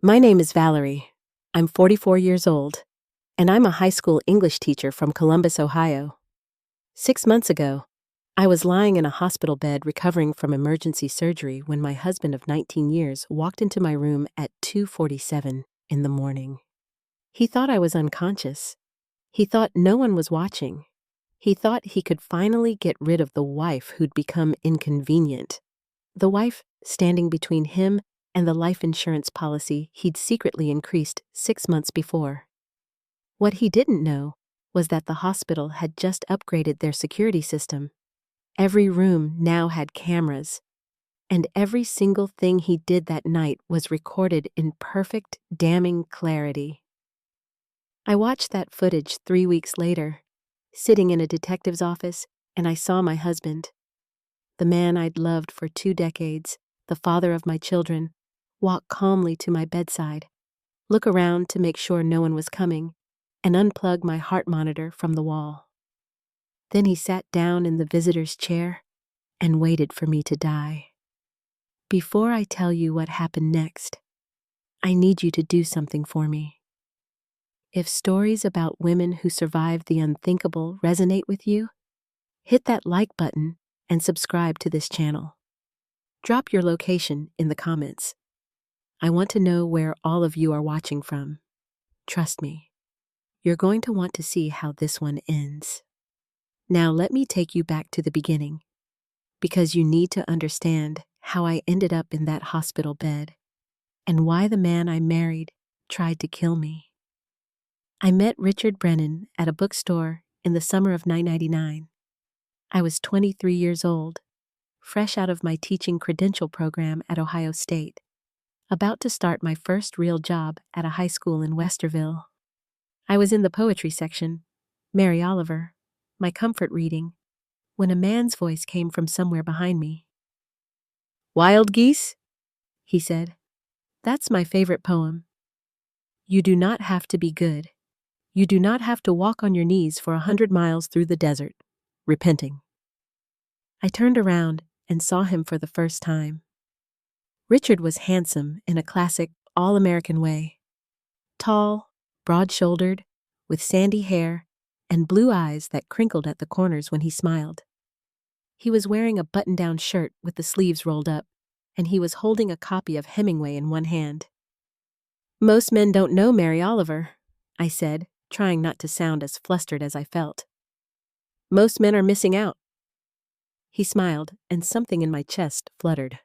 My name is Valerie. I'm 44 years old, and I'm a high school English teacher from Columbus, Ohio. 6 months ago, I was lying in a hospital bed recovering from emergency surgery when my husband of 19 years walked into my room at 2:47 in the morning. He thought I was unconscious. He thought no one was watching. He thought he could finally get rid of the wife who'd become inconvenient. The wife standing between him and the life insurance policy he'd secretly increased 6 months before. What he didn't know was that the hospital had just upgraded their security system. Every room now had cameras, and every single thing he did that night was recorded in perfect, damning clarity. I watched that footage 3 weeks later, sitting in a detective's office, and I saw my husband, the man I'd loved for 2 decades, the father of my children, walk calmly to my bedside, look around to make sure no one was coming, and unplug my heart monitor from the wall. Then he sat down in the visitor's chair and waited for me to die. Before I tell you what happened next, I need you to do something for me. If stories about women who survived the unthinkable resonate with you, hit that like button and subscribe to this channel. Drop your location in the comments. I want to know where all of you are watching from. Trust me, you're going to want to see how this one ends. Now let me take you back to the beginning, because you need to understand how I ended up in that hospital bed and why the man I married tried to kill me. I met Richard Brennan at a bookstore in the summer of 1999. I was 23 years old, fresh out of my teaching credential program at Ohio State, about to start my first real job at a high school in Westerville. I was in the poetry section, Mary Oliver, my comfort reading, when a man's voice came from somewhere behind me. "Wild geese?" he said. "That's my favorite poem. You do not have to be good. You do not have to walk on your knees for 100 miles through the desert, repenting." I turned around and saw him for the first time. Richard was handsome in a classic, all-American way. Tall, broad-shouldered, with sandy hair and blue eyes that crinkled at the corners when he smiled. He was wearing a button-down shirt with the sleeves rolled up, and he was holding a copy of Hemingway in one hand. "Most men don't know Mary Oliver," I said, trying not to sound as flustered as I felt. "Most men are missing out." He smiled, and something in my chest fluttered.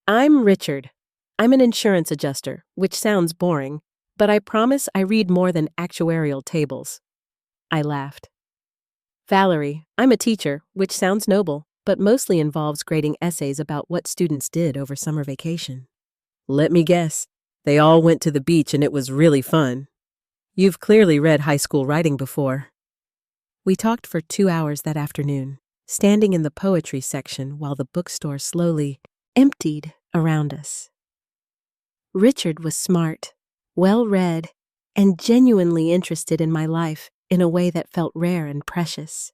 "I'm Richard. I'm an insurance adjuster, which sounds boring, but I promise I read more than actuarial tables." I laughed. "Valerie, I'm a teacher, which sounds noble, but mostly involves grading essays about what students did over summer vacation." "Let me guess. They all went to the beach and it was really fun. You've clearly read high school writing before." We talked for 2 hours that afternoon, standing in the poetry section while the bookstore slowly emptied around us. Richard was smart, well-read, and genuinely interested in my life in a way that felt rare and precious.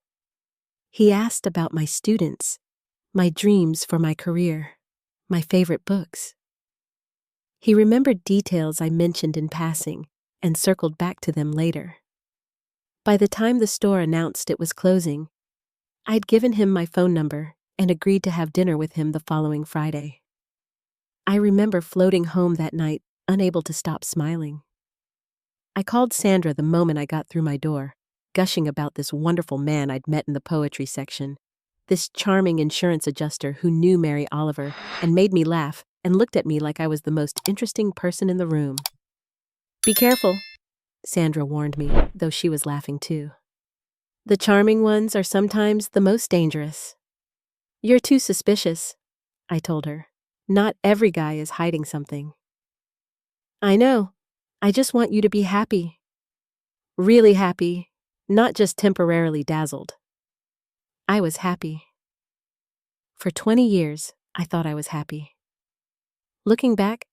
He asked about my students, my dreams for my career, my favorite books. He remembered details I mentioned in passing and circled back to them later. By the time the store announced it was closing, I'd given him my phone number and agreed to have dinner with him the following Friday. I remember floating home that night, unable to stop smiling. I called Sandra the moment I got through my door, gushing about this wonderful man I'd met in the poetry section, this charming insurance adjuster who knew Mary Oliver and made me laugh and looked at me like I was the most interesting person in the room. "Be careful," Sandra warned me, though she was laughing too. "The charming ones are sometimes the most dangerous." "You're too suspicious," I told her. "Not every guy is hiding something." "I know. I just want you to be happy. Really happy, not just temporarily dazzled." I was happy. For 20 years, I thought I was happy. Looking back,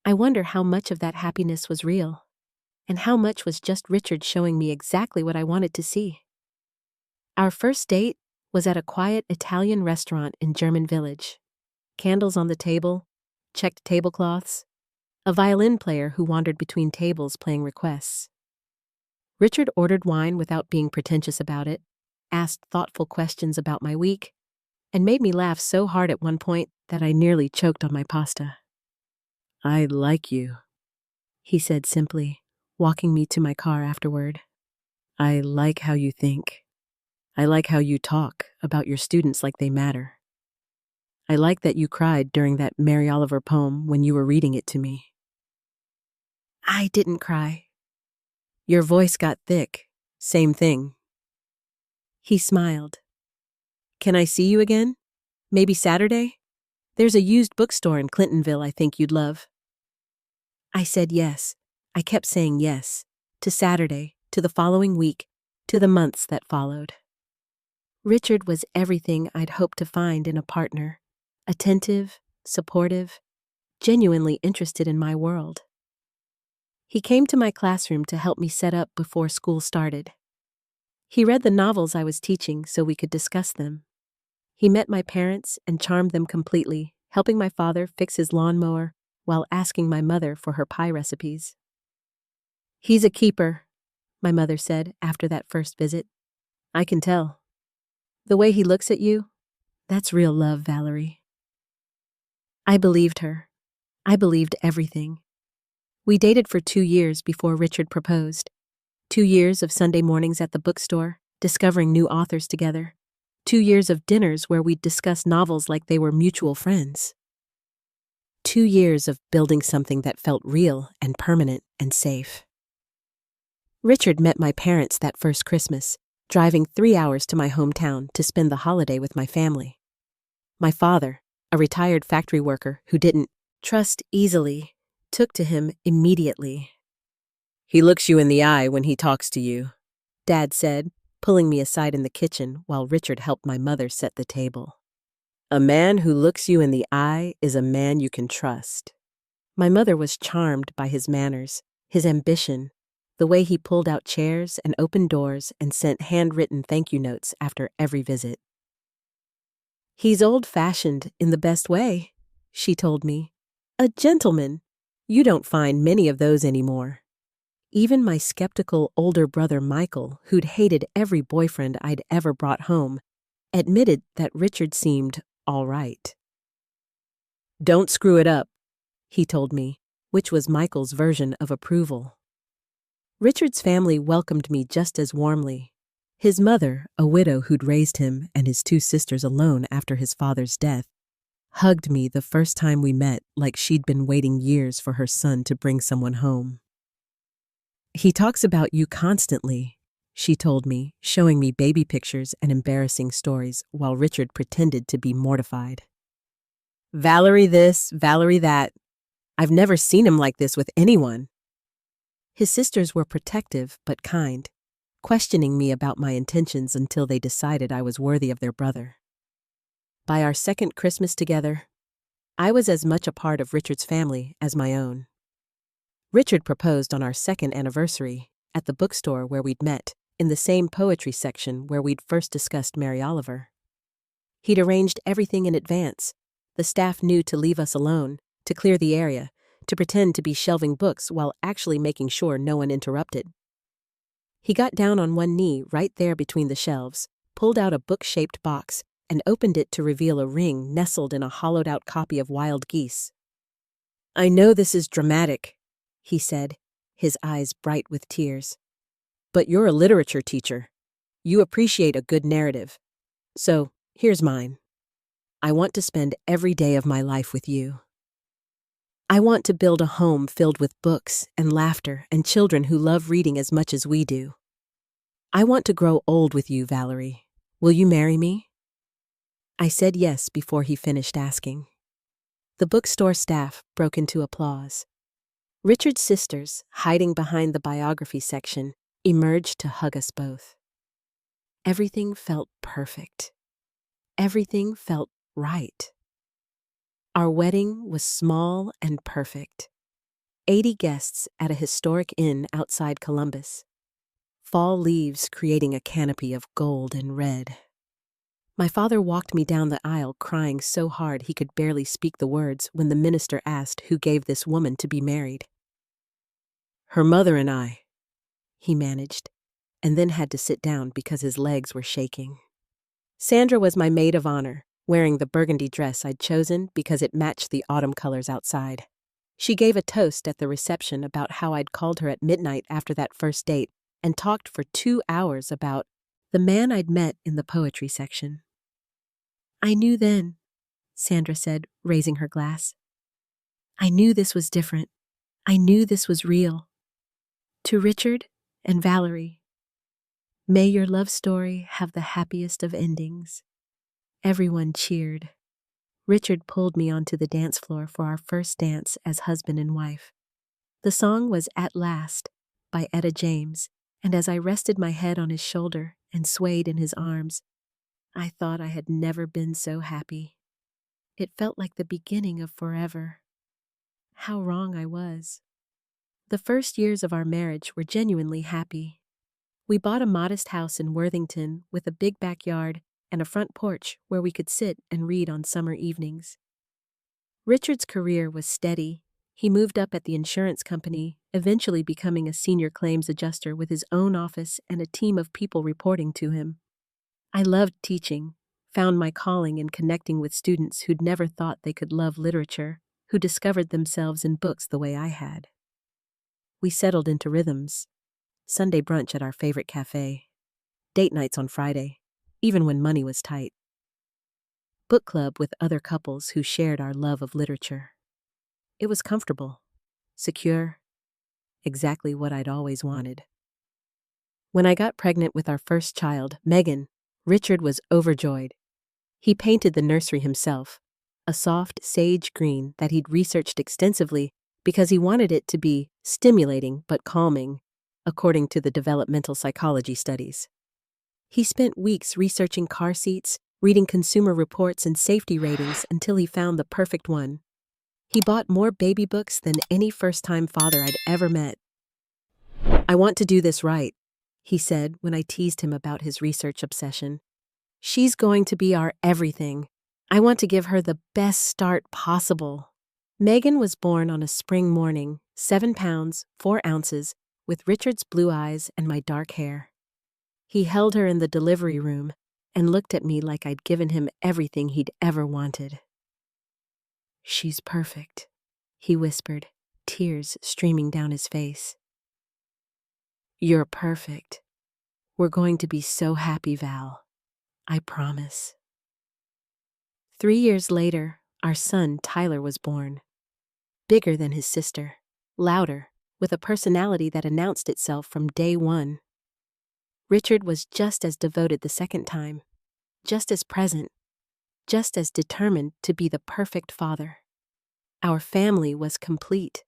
I wonder how much of that happiness was real, and how much was just Richard showing me exactly what I wanted to see. Our first date was at a quiet Italian restaurant in German Village. Candles on the table, checked tablecloths. a violin player who wandered between tables playing requests. Richard ordered wine without being pretentious about it, asked thoughtful questions about my week, and made me laugh so hard at one point that I nearly choked on my pasta. "I like you," he said simply, walking me to my car afterward. "I like how you think. I like how you talk about your students like they matter. I like that you cried during that Mary Oliver poem when you were reading it to me." "I didn't cry." "Your voice got thick. Same thing." He smiled. "Can I see you again? Maybe Saturday? There's a used bookstore in Clintonville I think you'd love." I said yes. I kept saying yes. To Saturday, to the following week, to the months that followed. Richard was everything I'd hoped to find in a partner. Attentive, supportive, genuinely interested in my world. He came to my classroom to help me set up before school started. He read the novels I was teaching so we could discuss them. He met my parents and charmed them completely, helping my father fix his lawnmower while asking my mother for her pie recipes. "He's a keeper," my mother said after that first visit. "I can tell. The way he looks at you, that's real love, Valerie." I believed her. I believed everything. We dated for 2 years before Richard proposed. 2 years of Sunday mornings at the bookstore, discovering new authors together. 2 years of dinners where we'd discuss novels like they were mutual friends. 2 years of building something that felt real and permanent and safe. Richard met my parents that first Christmas, driving 3 hours to my hometown to spend the holiday with my family. My father, a retired factory worker who didn't trust easily, took to him immediately. "He looks you in the eye when he talks to you," Dad said, pulling me aside in the kitchen while Richard helped my mother set the table. "A man who looks you in the eye is a man you can trust." My mother was charmed by his manners, his ambition, the way he pulled out chairs and opened doors and sent handwritten thank you notes after every visit. "He's old-fashioned in the best way," she told me. "A gentleman. You don't find many of those anymore." Even my skeptical older brother Michael, who'd hated every boyfriend I'd ever brought home, admitted that Richard seemed all right. "Don't screw it up," he told me, which was Michael's version of approval. Richard's family welcomed me just as warmly. His mother, a widow who'd raised him and his 2 sisters alone after his father's death, hugged me the first time we met like she'd been waiting years for her son to bring someone home. "He talks about you constantly," she told me, showing me baby pictures and embarrassing stories while Richard pretended to be mortified. "Valerie this, Valerie that. I've never seen him like this with anyone." His sisters were protective but kind, questioning me about my intentions until they decided I was worthy of their brother. By our second Christmas together, I was as much a part of Richard's family as my own. Richard proposed on our second anniversary at the bookstore where we'd met, in the same poetry section where we'd first discussed Mary Oliver. He'd arranged everything in advance. The staff knew to leave us alone, to clear the area, to pretend to be shelving books while actually making sure no one interrupted. He got down on one knee right there between the shelves, pulled out a book-shaped box, and opened it to reveal a ring nestled in a hollowed-out copy of Wild Geese. "I know this is dramatic," he said, his eyes bright with tears. "But you're a literature teacher. You appreciate a good narrative. So, here's mine. I want to spend every day of my life with you. I want to build a home filled with books and laughter and children who love reading as much as we do. I want to grow old with you, Valerie. Will you marry me?" I said yes before he finished asking. The bookstore staff broke into applause. Richard's sisters, hiding behind the biography section, emerged to hug us both. Everything felt perfect. Everything felt right. Our wedding was small and perfect. 80 guests at a historic inn outside Columbus. Fall leaves creating a canopy of gold and red. My father walked me down the aisle crying so hard he could barely speak the words when the minister asked who gave this woman to be married. "Her mother and I," he managed, and then had to sit down because his legs were shaking. Sandra was my maid of honor, wearing the burgundy dress I'd chosen because it matched the autumn colors outside. She gave a toast at the reception about how I'd called her at midnight after that first date and talked for 2 hours about the man I'd met in the poetry section. "I knew then," Sandra said, raising her glass. "I knew this was different. I knew this was real. To Richard and Valerie, may your love story have the happiest of endings." Everyone cheered. Richard pulled me onto the dance floor for our first dance as husband and wife. The song was At Last by Etta James, and as I rested my head on his shoulder and swayed in his arms, I thought I had never been so happy. It felt like the beginning of forever. How wrong I was. The first years of our marriage were genuinely happy. We bought a modest house in Worthington with a big backyard and a front porch where we could sit and read on summer evenings. Richard's career was steady. He moved up at the insurance company, eventually becoming a senior claims adjuster with his own office and a team of people reporting to him. I loved teaching, found my calling in connecting with students who'd never thought they could love literature, who discovered themselves in books the way I had. We settled into rhythms. Sunday brunch at our favorite cafe. Date nights on Friday, even when money was tight. Book club with other couples who shared our love of literature. It was comfortable, secure, exactly what I'd always wanted. When I got pregnant with our first child, Megan, Richard was overjoyed. He painted the nursery himself, a soft sage green that he'd researched extensively because he wanted it to be stimulating but calming, according to the developmental psychology studies. He spent weeks researching car seats, reading consumer reports and safety ratings until he found the perfect one. He bought more baby books than any first-time father I'd ever met. "I want to do this right," he said when I teased him about his research obsession. "She's going to be our everything. I want to give her the best start possible." Megan was born on a spring morning, 7 pounds, 4 ounces, with Richard's blue eyes and my dark hair. He held her in the delivery room and looked at me like I'd given him everything he'd ever wanted. "She's perfect," he whispered, tears streaming down his face. "You're perfect. We're going to be so happy, Val. I promise." 3 years later, our son Tyler was born. Bigger than his sister, louder, with a personality that announced itself from day one. Richard was just as devoted the second time, just as present, just as determined to be the perfect father. Our family was complete.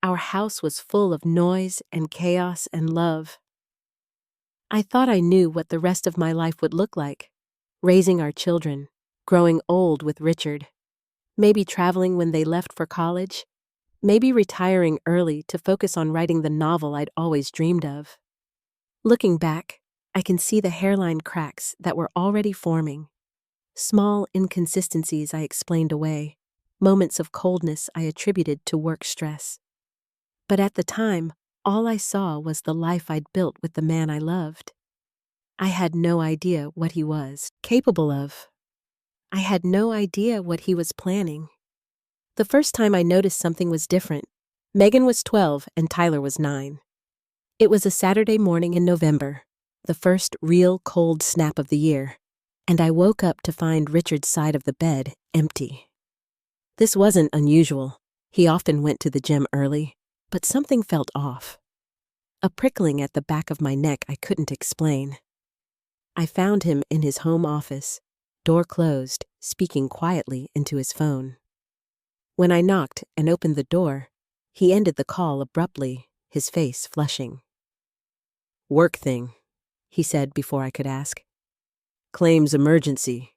Our house was full of noise and chaos and love. I thought I knew what the rest of my life would look like, raising our children, growing old with Richard, maybe traveling when they left for college, maybe retiring early to focus on writing the novel I'd always dreamed of. Looking back, I can see the hairline cracks that were already forming, small inconsistencies I explained away, moments of coldness I attributed to work stress. But at the time, all I saw was the life I'd built with the man I loved. I had no idea what he was capable of. I had no idea what he was planning. The first time I noticed something was different, Megan was 12 and Tyler was 9. It was a Saturday morning in November, the first real cold snap of the year, and I woke up to find Richard's side of the bed empty. This wasn't unusual. He often went to the gym early, but something felt off. A prickling at the back of my neck I couldn't explain. I found him in his home office, door closed, speaking quietly into his phone. When I knocked and opened the door, he ended the call abruptly, his face flushing. "Work thing," he said before I could ask. "Claims emergency.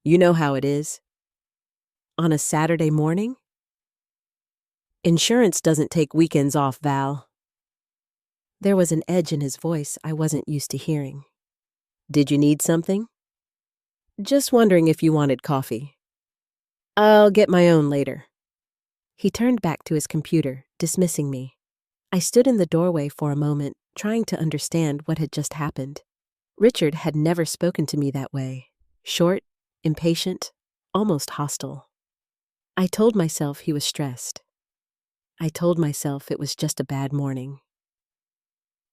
You know how it is." On a Saturday morning? "Insurance doesn't take weekends off, Val." There was an edge in his voice I wasn't used to hearing. "Did you need something?" Just wondering if you wanted coffee. I'll get my own later. He turned back to his computer, dismissing me. I stood in the doorway for a moment, trying to understand what had just happened. Richard had never spoken to me that way. Short, impatient, almost hostile. I told myself he was stressed. I told myself it was just a bad morning.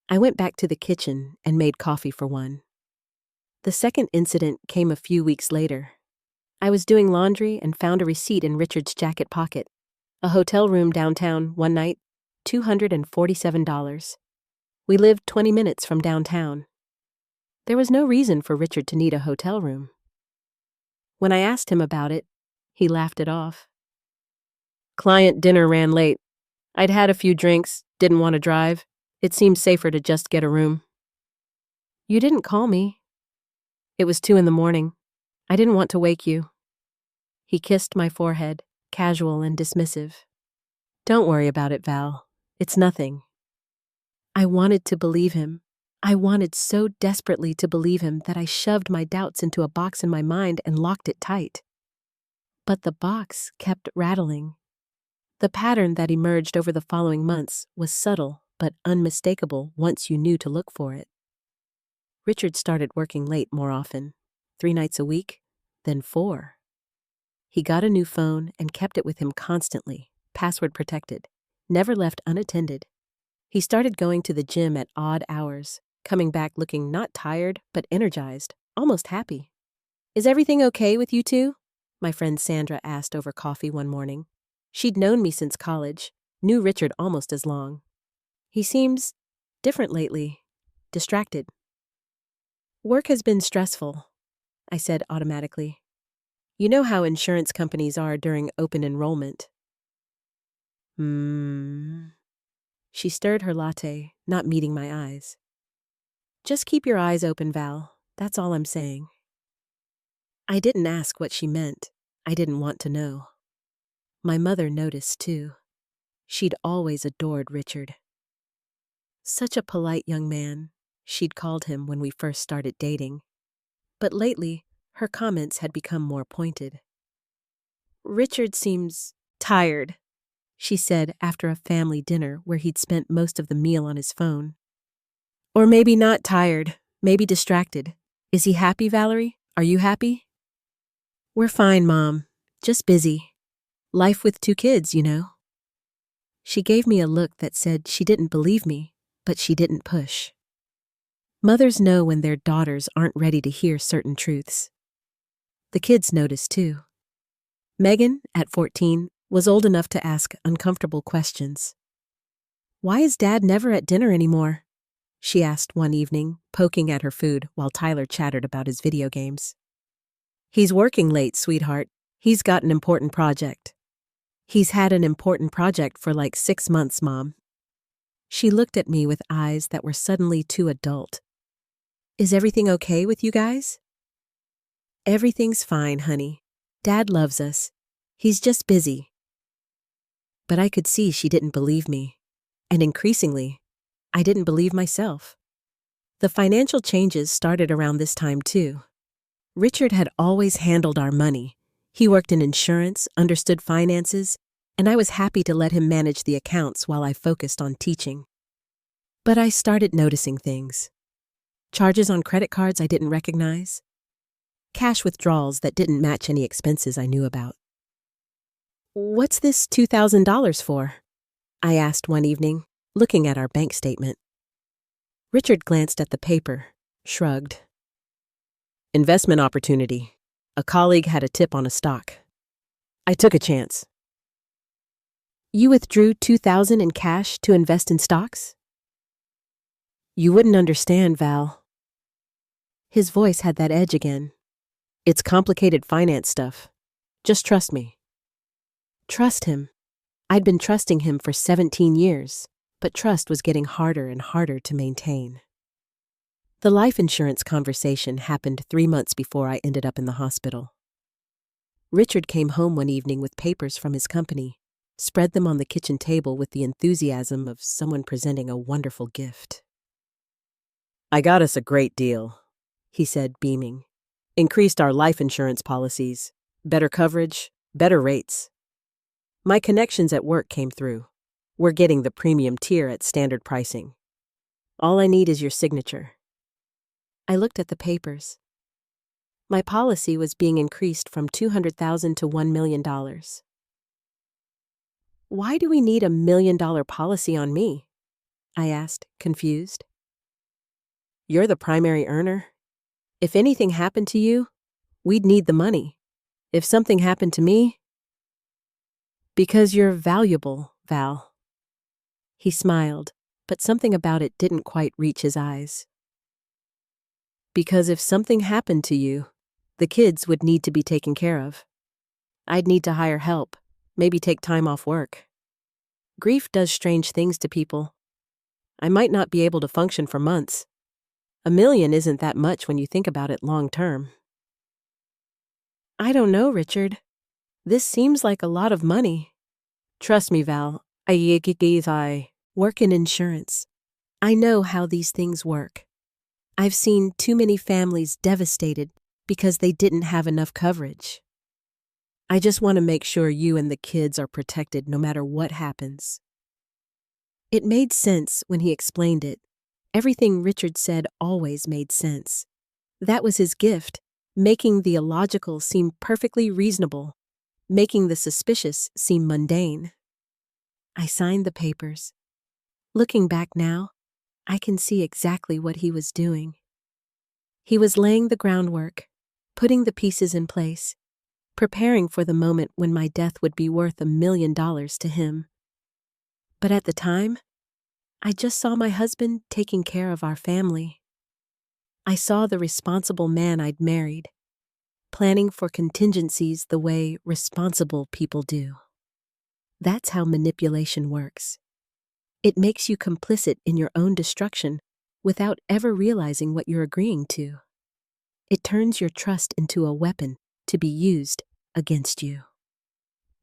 I went back to the kitchen and made coffee for one. The second incident came a few weeks later. I was doing laundry and found a receipt in Richard's jacket pocket. A hotel room downtown one night, $247. We lived 20 minutes from downtown. There was no reason for Richard to need a hotel room. When I asked him about it, he laughed it off. Client dinner ran late. I'd had a few drinks, didn't want to drive. It seemed safer to just get a room. You didn't call me. It was 2 a.m. I didn't want to wake you. He kissed my forehead, casual and dismissive. Don't worry about it, Val. It's nothing. I wanted to believe him. I wanted so desperately to believe him that I shoved my doubts into a box in my mind and locked it tight. But the box kept rattling. The pattern that emerged over the following months was subtle but unmistakable once you knew to look for it. Richard started working late more often, 3 nights a week, then 4. He got a new phone and kept it with him constantly, password protected, never left unattended. He started going to the gym at odd hours, coming back looking not tired but energized, almost happy. Is everything okay with you two? My friend Sandra asked over coffee one morning. She'd known me since college, knew Richard almost as long. He seems different lately, distracted. Work has been stressful, I said automatically. You know how insurance companies are during open enrollment. She stirred her latte, not meeting my eyes. Just keep your eyes open, Val. That's all I'm saying. I didn't ask what she meant. I didn't want to know. My mother noticed, too. She'd always adored Richard. Such a polite young man, she'd called him when we first started dating. But lately, her comments had become more pointed. Richard seems tired, she said after a family dinner where he'd spent most of the meal on his phone. Or maybe not tired, maybe distracted. Is he happy, Valerie? Are you happy? We're fine, Mom. Just busy. Life with 2 kids, you know. She gave me a look that said she didn't believe me, but she didn't push. Mothers know when their daughters aren't ready to hear certain truths. The kids noticed, too. Megan, at 14, was old enough to ask uncomfortable questions. Why is Dad never at dinner anymore? She asked one evening, poking at her food while Tyler chattered about his video games. He's working late, sweetheart. He's got an important project. He's had an important project for like 6 months, Mom. She looked at me with eyes that were suddenly too adult. Is everything okay with you guys? Everything's fine, honey. Dad loves us. He's just busy. But I could see she didn't believe me. And increasingly, I didn't believe myself. The financial changes started around this time, too. Richard had always handled our money. He worked in insurance, understood finances, and I was happy to let him manage the accounts while I focused on teaching. But I started noticing things. Charges on credit cards I didn't recognize. Cash withdrawals that didn't match any expenses I knew about. What's this $2,000 for? I asked one evening, looking at our bank statement. Richard glanced at the paper, shrugged. Investment opportunity. A colleague had a tip on a stock. I took a chance. You withdrew $2,000 in cash to invest in stocks? You wouldn't understand, Val. His voice had that edge again. It's complicated finance stuff. Just trust me. Trust him. I'd been trusting him for 17 years, but trust was getting harder and harder to maintain. The life insurance conversation happened 3 months before I ended up in the hospital. Richard came home one evening with papers from his company, spread them on the kitchen table with the enthusiasm of someone presenting a wonderful gift. I got us a great deal, he said, beaming. Increased our life insurance policies. Better coverage, better rates. My connections at work came through. We're getting the premium tier at standard pricing. All I need is your signature. I looked at the papers. My policy was being increased from $200,000 to $1 million. Why do we need $1 million policy on me? I asked, confused. You're the primary earner. If anything happened to you, we'd need the money. If something happened to me, because you're valuable, Val. He smiled, but something about it didn't quite reach his eyes. Because if something happened to you, the kids would need to be taken care of. I'd need to hire help, maybe take time off work. Grief does strange things to people. I might not be able to function for months. $1 million isn't that much when you think about it long term. I don't know, Richard. This seems like a lot of money. Trust me, Val. I work in insurance. I know how these things work. I've seen too many families devastated because they didn't have enough coverage. I just want to make sure you and the kids are protected no matter what happens. It made sense when he explained it. Everything Richard said always made sense. That was his gift, making the illogical seem perfectly reasonable, making the suspicious seem mundane. I signed the papers. Looking back now, I can see exactly what he was doing. He was laying the groundwork, putting the pieces in place, preparing for the moment when my death would be worth $1 million to him. But at the time, I just saw my husband taking care of our family. I saw the responsible man I'd married, planning for contingencies the way responsible people do. That's how manipulation works. It makes you complicit in your own destruction without ever realizing what you're agreeing to. It turns your trust into a weapon to be used against you.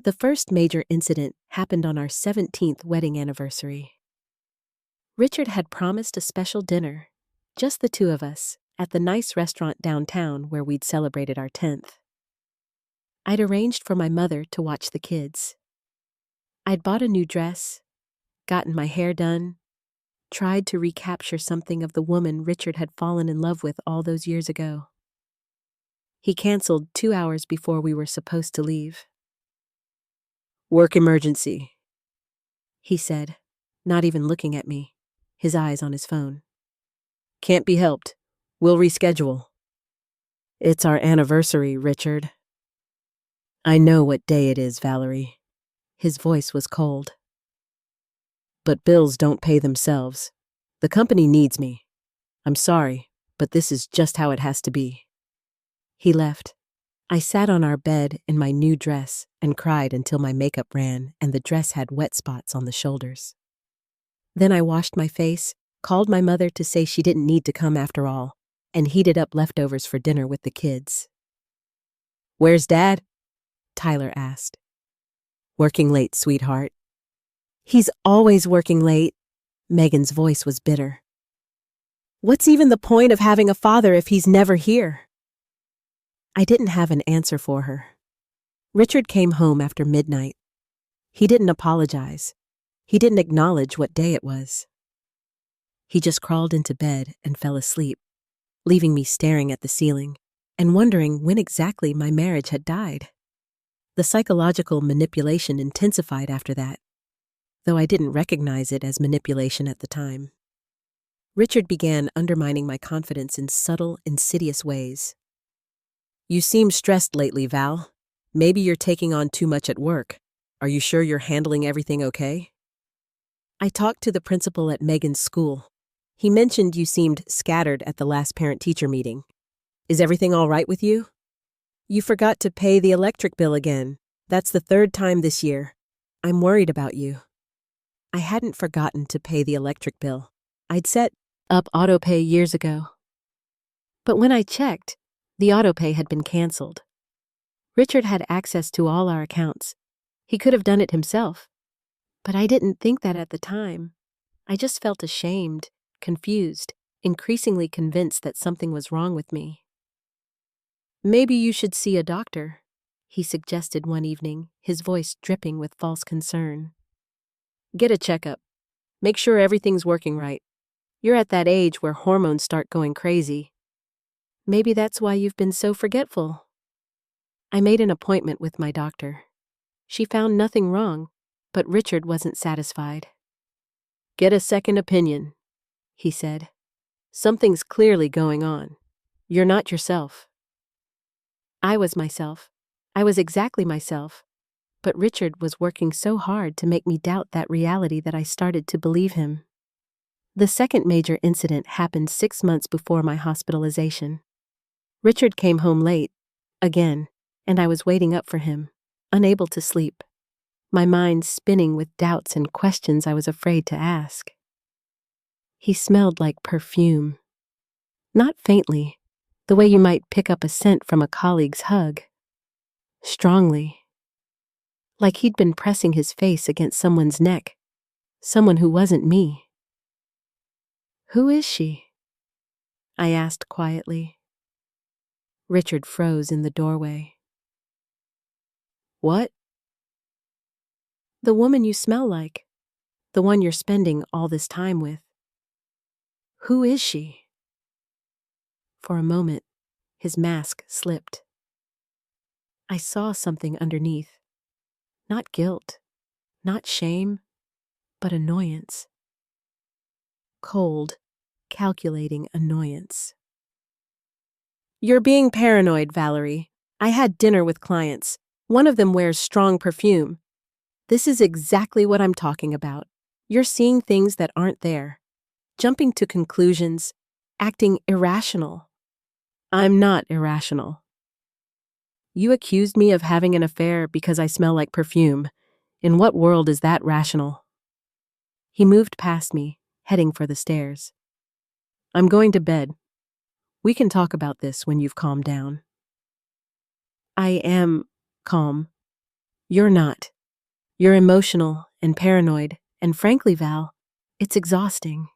The first major incident happened on our 17th wedding anniversary. Richard had promised a special dinner, just the two of us, at the nice restaurant downtown where we'd celebrated our 10th. I'd arranged for my mother to watch the kids. I'd bought a new dress, gotten my hair done, tried to recapture something of the woman Richard had fallen in love with all those years ago. He canceled 2 hours before we were supposed to leave. Work emergency, he said, not even looking at me, his eyes on his phone. Can't be helped. We'll reschedule. It's our anniversary, Richard. I know what day it is, Valerie. His voice was cold. But bills don't pay themselves. The company needs me. I'm sorry, but this is just how it has to be. He left. I sat on our bed in my new dress and cried until my makeup ran and the dress had wet spots on the shoulders. Then I washed my face, called my mother to say she didn't need to come after all, and heated up leftovers for dinner with the kids. Where's Dad? Tyler asked. Working late, sweetheart. He's always working late. Megan's voice was bitter. What's even the point of having a father if he's never here? I didn't have an answer for her. Richard came home after midnight. He didn't apologize. He didn't acknowledge what day it was. He just crawled into bed and fell asleep, leaving me staring at the ceiling and wondering when exactly my marriage had died. The psychological manipulation intensified after that, though I didn't recognize it as manipulation at the time. Richard began undermining my confidence in subtle, insidious ways. You seem stressed lately, Val. Maybe you're taking on too much at work. Are you sure you're handling everything okay? I talked to the principal at Megan's school. He mentioned you seemed scattered at the last parent-teacher meeting. Is everything all right with you? You forgot to pay the electric bill again. That's the 3rd time this year. I'm worried about you. I hadn't forgotten to pay the electric bill. I'd set up autopay years ago. But when I checked, the autopay had been canceled. Richard had access to all our accounts. He could have done it himself. But I didn't think that at the time. I just felt ashamed, confused, increasingly convinced that something was wrong with me. Maybe you should see a doctor, he suggested one evening, his voice dripping with false concern. Get a checkup. Make sure everything's working right. You're at that age where hormones start going crazy. Maybe that's why you've been so forgetful. I made an appointment with my doctor. She found nothing wrong, but Richard wasn't satisfied. Get a second opinion, he said. Something's clearly going on. You're not yourself. I was myself. I was exactly myself. But Richard was working so hard to make me doubt that reality that I started to believe him. The second major incident happened 6 months before my hospitalization. Richard came home late, again, and I was waiting up for him, unable to sleep, my mind spinning with doubts and questions I was afraid to ask. He smelled like perfume. Not faintly, the way you might pick up a scent from a colleague's hug. Strongly. Like he'd been pressing his face against someone's neck, someone who wasn't me. Who is she? I asked quietly. Richard froze in the doorway. What? The woman you smell like. The one you're spending all this time with. Who is she? For a moment, his mask slipped. I saw something underneath. Not guilt, not shame, but annoyance. Cold, calculating annoyance. You're being paranoid, Valerie. I had dinner with clients. One of them wears strong perfume. This is exactly what I'm talking about. You're seeing things that aren't there. Jumping to conclusions, acting irrational. I'm not irrational. You accused me of having an affair because I smell like perfume. In what world is that rational? He moved past me, heading for the stairs. I'm going to bed. We can talk about this when you've calmed down. I am calm. You're not. You're emotional and paranoid, and frankly, Val, it's exhausting.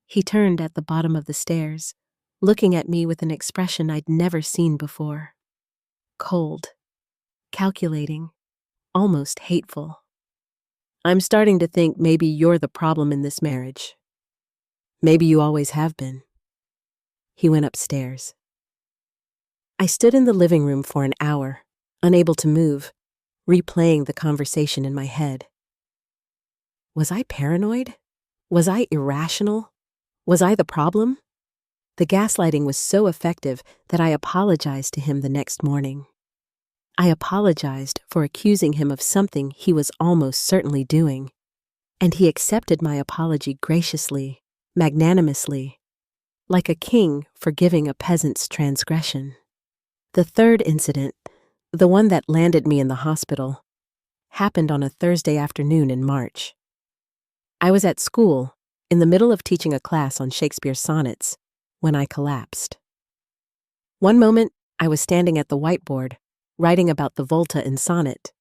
He turned at the bottom of the stairs, looking at me with an expression I'd never seen before. Cold, calculating, almost hateful. I'm starting to think maybe you're the problem in this marriage. Maybe you always have been. He went upstairs. I stood in the living room for an hour, unable to move, replaying the conversation in my head. Was I paranoid? Was I irrational? Was I the problem? The gaslighting was so effective that I apologized to him the next morning. I apologized for accusing him of something he was almost certainly doing, and he accepted my apology graciously, magnanimously, like a king forgiving a peasant's transgression. The third incident, the one that landed me in the hospital, happened on a Thursday afternoon in March. I was at school, in the middle of teaching a class on Shakespeare's sonnets, when I collapsed. One moment, I was standing at the whiteboard, writing about the volta in sonnet.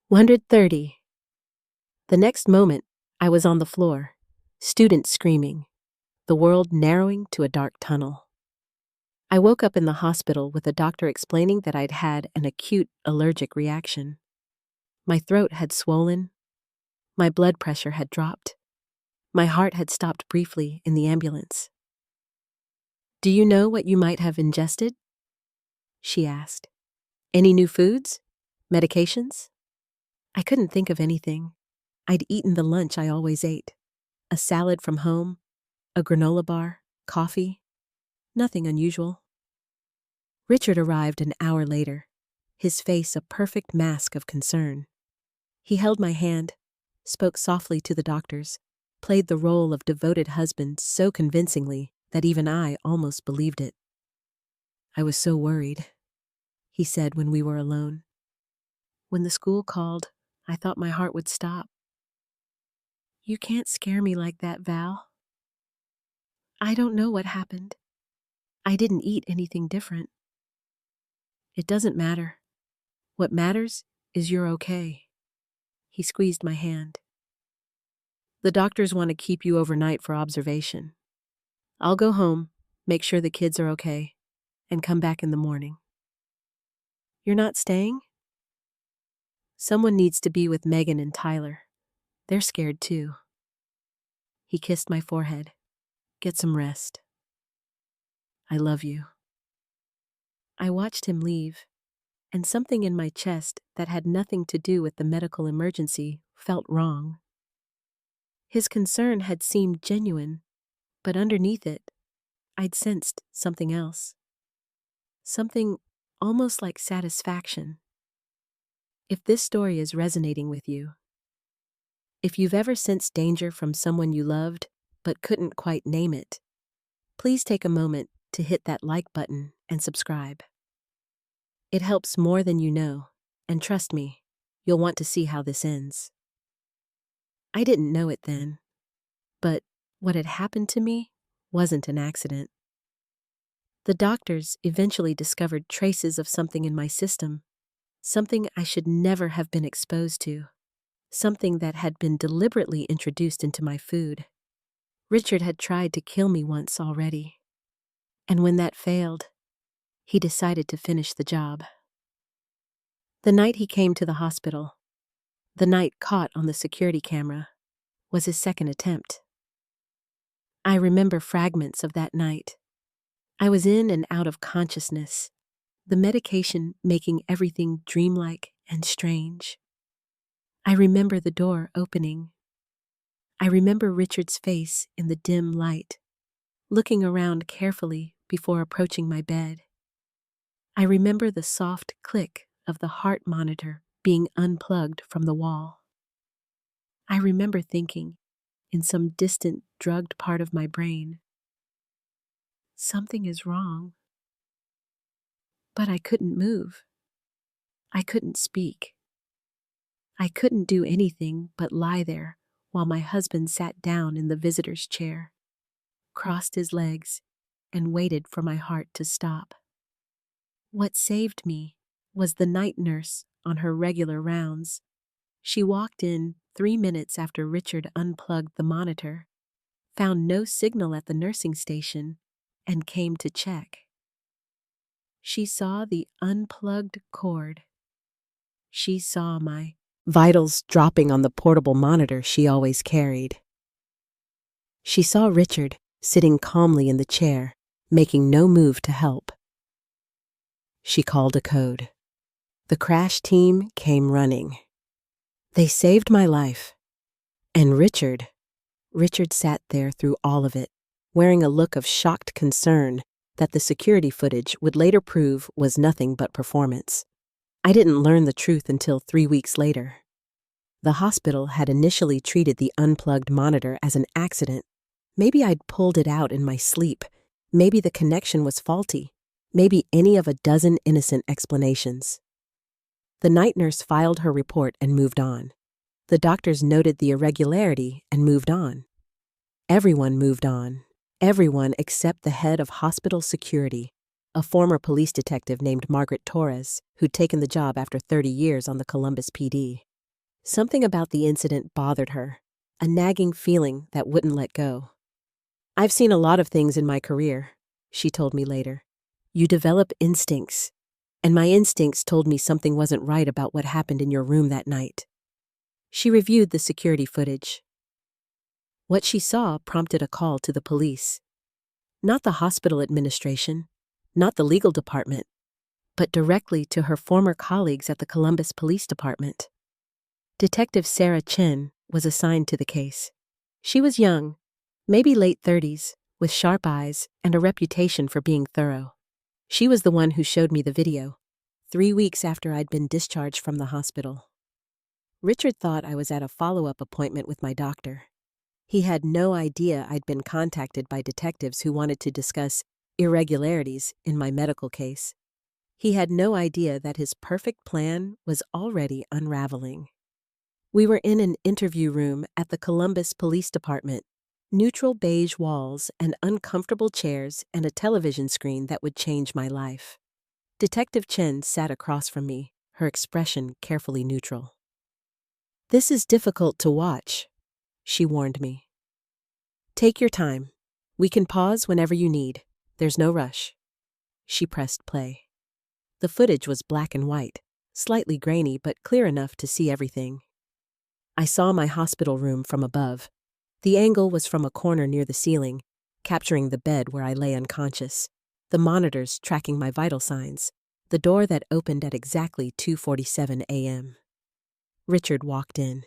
130. The next moment, I was on the floor, students screaming, the world narrowing to a dark tunnel. I woke up in the hospital with a doctor explaining that I'd had an acute allergic reaction. My throat had swollen. My blood pressure had dropped. My heart had stopped briefly in the ambulance. Do you know what you might have ingested? She asked. Any new foods? Medications? I couldn't think of anything. I'd eaten the lunch I always ate. A salad from home, a granola bar, coffee. Nothing unusual. Richard arrived an hour later, his face a perfect mask of concern. He held my hand, spoke softly to the doctors, played the role of devoted husband so convincingly that even I almost believed it. I was so worried, he said when we were alone. When the school called, I thought my heart would stop. You can't scare me like that, Val. I don't know what happened. I didn't eat anything different. It doesn't matter. What matters is you're okay. He squeezed my hand. The doctors want to keep you overnight for observation. I'll go home, make sure the kids are okay. and come back in the morning. You're not staying? Someone needs to be with Megan and Tyler. They're scared too. He kissed my forehead. Get some rest. I love you. I watched him leave, and something in my chest that had nothing to do with the medical emergency felt wrong. His concern had seemed genuine, but underneath it, I'd sensed something else. Something almost like satisfaction. If this story is resonating with you, if you've ever sensed danger from someone you loved but couldn't quite name it, please take a moment to hit that like button and subscribe. It helps more than you know, and trust me, you'll want to see how this ends. I didn't know it then, but what had happened to me wasn't an accident. The doctors eventually discovered traces of something in my system, something I should never have been exposed to, something that had been deliberately introduced into my food. Richard had tried to kill me once already, and when that failed, he decided to finish the job. The night he came to the hospital, the night caught on the security camera, was his second attempt. I remember fragments of that night. I was in and out of consciousness, the medication making everything dreamlike and strange. I remember the door opening. I remember Richard's face in the dim light, looking around carefully before approaching my bed. I remember the soft click of the heart monitor being unplugged from the wall. I remember thinking, in some distant, drugged part of my brain, something is wrong. But I couldn't move. I couldn't speak. I couldn't do anything but lie there while my husband sat down in the visitor's chair, crossed his legs, and waited for my heart to stop. What saved me was the night nurse on her regular rounds. She walked in 3 minutes after Richard unplugged the monitor, found no signal at the nursing station, and came to check. She saw the unplugged cord. She saw my vitals dropping on the portable monitor she always carried. She saw Richard sitting calmly in the chair, making no move to help. She called a code. The crash team came running. They saved my life. And Richard sat there through all of it, wearing a look of shocked concern that the security footage would later prove was nothing but performance. I didn't learn the truth until 3 weeks later. The hospital had initially treated the unplugged monitor as an accident. Maybe I'd pulled it out in my sleep. Maybe the connection was faulty. Maybe any of a dozen innocent explanations. The night nurse filed her report and moved on. The doctors noted the irregularity and moved on. Everyone moved on. Everyone except the head of hospital security, a former police detective named Margaret Torres, who'd taken the job after 30 years on the Columbus PD. Something about the incident bothered her, a nagging feeling that wouldn't let go. "I've seen a lot of things in my career," she told me later. "You develop instincts, and my instincts told me something wasn't right about what happened in your room that night." She reviewed the security footage. What she saw prompted a call to the police. Not the hospital administration, not the legal department, but directly to her former colleagues at the Columbus Police Department. Detective Sarah Chen was assigned to the case. She was young, maybe late 30s, with sharp eyes and a reputation for being thorough. She was the one who showed me the video, 3 weeks after I'd been discharged from the hospital. Richard thought I was at a follow-up appointment with my doctor. He had no idea I'd been contacted by detectives who wanted to discuss irregularities in my medical case. He had no idea that his perfect plan was already unraveling. We were in an interview room at the Columbus Police Department, neutral beige walls and uncomfortable chairs and a television screen that would change my life. Detective Chen sat across from me, her expression carefully neutral. "This is difficult to watch," she warned me. "Take your time. We can pause whenever you need. There's no rush." She pressed play. The footage was black and white, slightly grainy but clear enough to see everything. I saw my hospital room from above. The angle was from a corner near the ceiling, capturing the bed where I lay unconscious, the monitors tracking my vital signs, the door that opened at exactly 2:47 a.m. Richard walked in.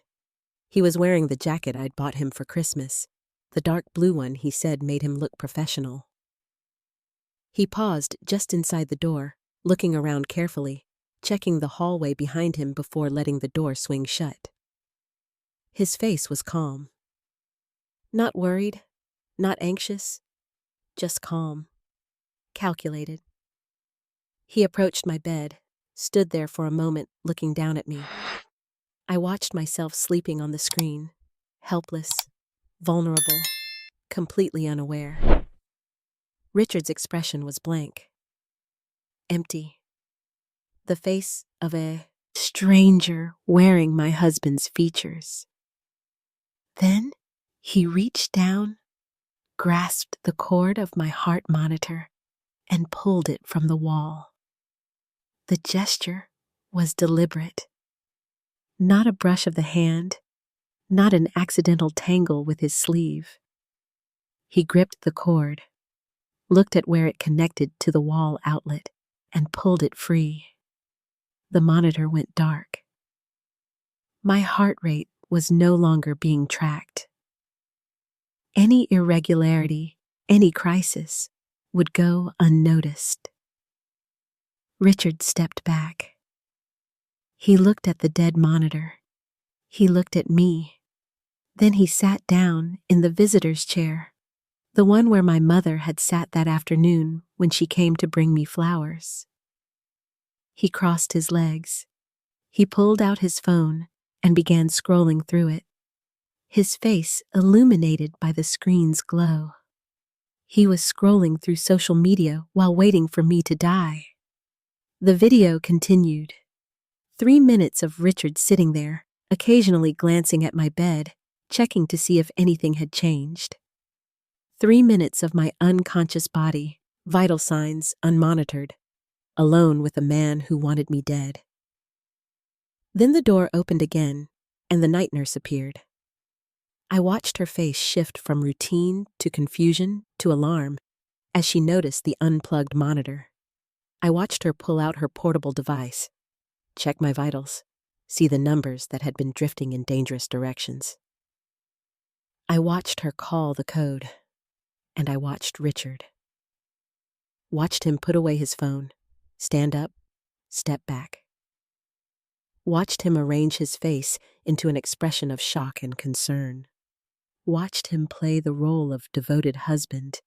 He was wearing the jacket I'd bought him for Christmas, the dark blue one he said made him look professional. He paused just inside the door, looking around carefully, checking the hallway behind him before letting the door swing shut. His face was calm. Not worried, not anxious, just calm, calculated. He approached my bed, stood there for a moment looking down at me. I watched myself sleeping on the screen, helpless, vulnerable, completely unaware. Richard's expression was blank, empty. The face of a stranger wearing my husband's features. Then he reached down, grasped the cord of my heart monitor, and pulled it from the wall. The gesture was deliberate. Not a brush of the hand, not an accidental tangle with his sleeve. He gripped the cord, looked at where it connected to the wall outlet, and pulled it free. The monitor went dark. My heart rate was no longer being tracked. Any irregularity, any crisis, would go unnoticed. Richard stepped back. He looked at the dead monitor. He looked at me. Then he sat down in the visitor's chair, the one where my mother had sat that afternoon when she came to bring me flowers. He crossed his legs. He pulled out his phone and began scrolling through it, his face illuminated by the screen's glow. He was scrolling through social media while waiting for me to die. The video continued. 3 minutes of Richard sitting there, occasionally glancing at my bed, checking to see if anything had changed. 3 minutes of my unconscious body, vital signs unmonitored, alone with a man who wanted me dead. Then the door opened again, and the night nurse appeared. I watched her face shift from routine to confusion to alarm as she noticed the unplugged monitor. I watched her pull out her portable device, check my vitals, see the numbers that had been drifting in dangerous directions. I watched her call the code, and I watched Richard. Watched him put away his phone, stand up, step back. Watched him arrange his face into an expression of shock and concern. Watched him play the role of devoted husband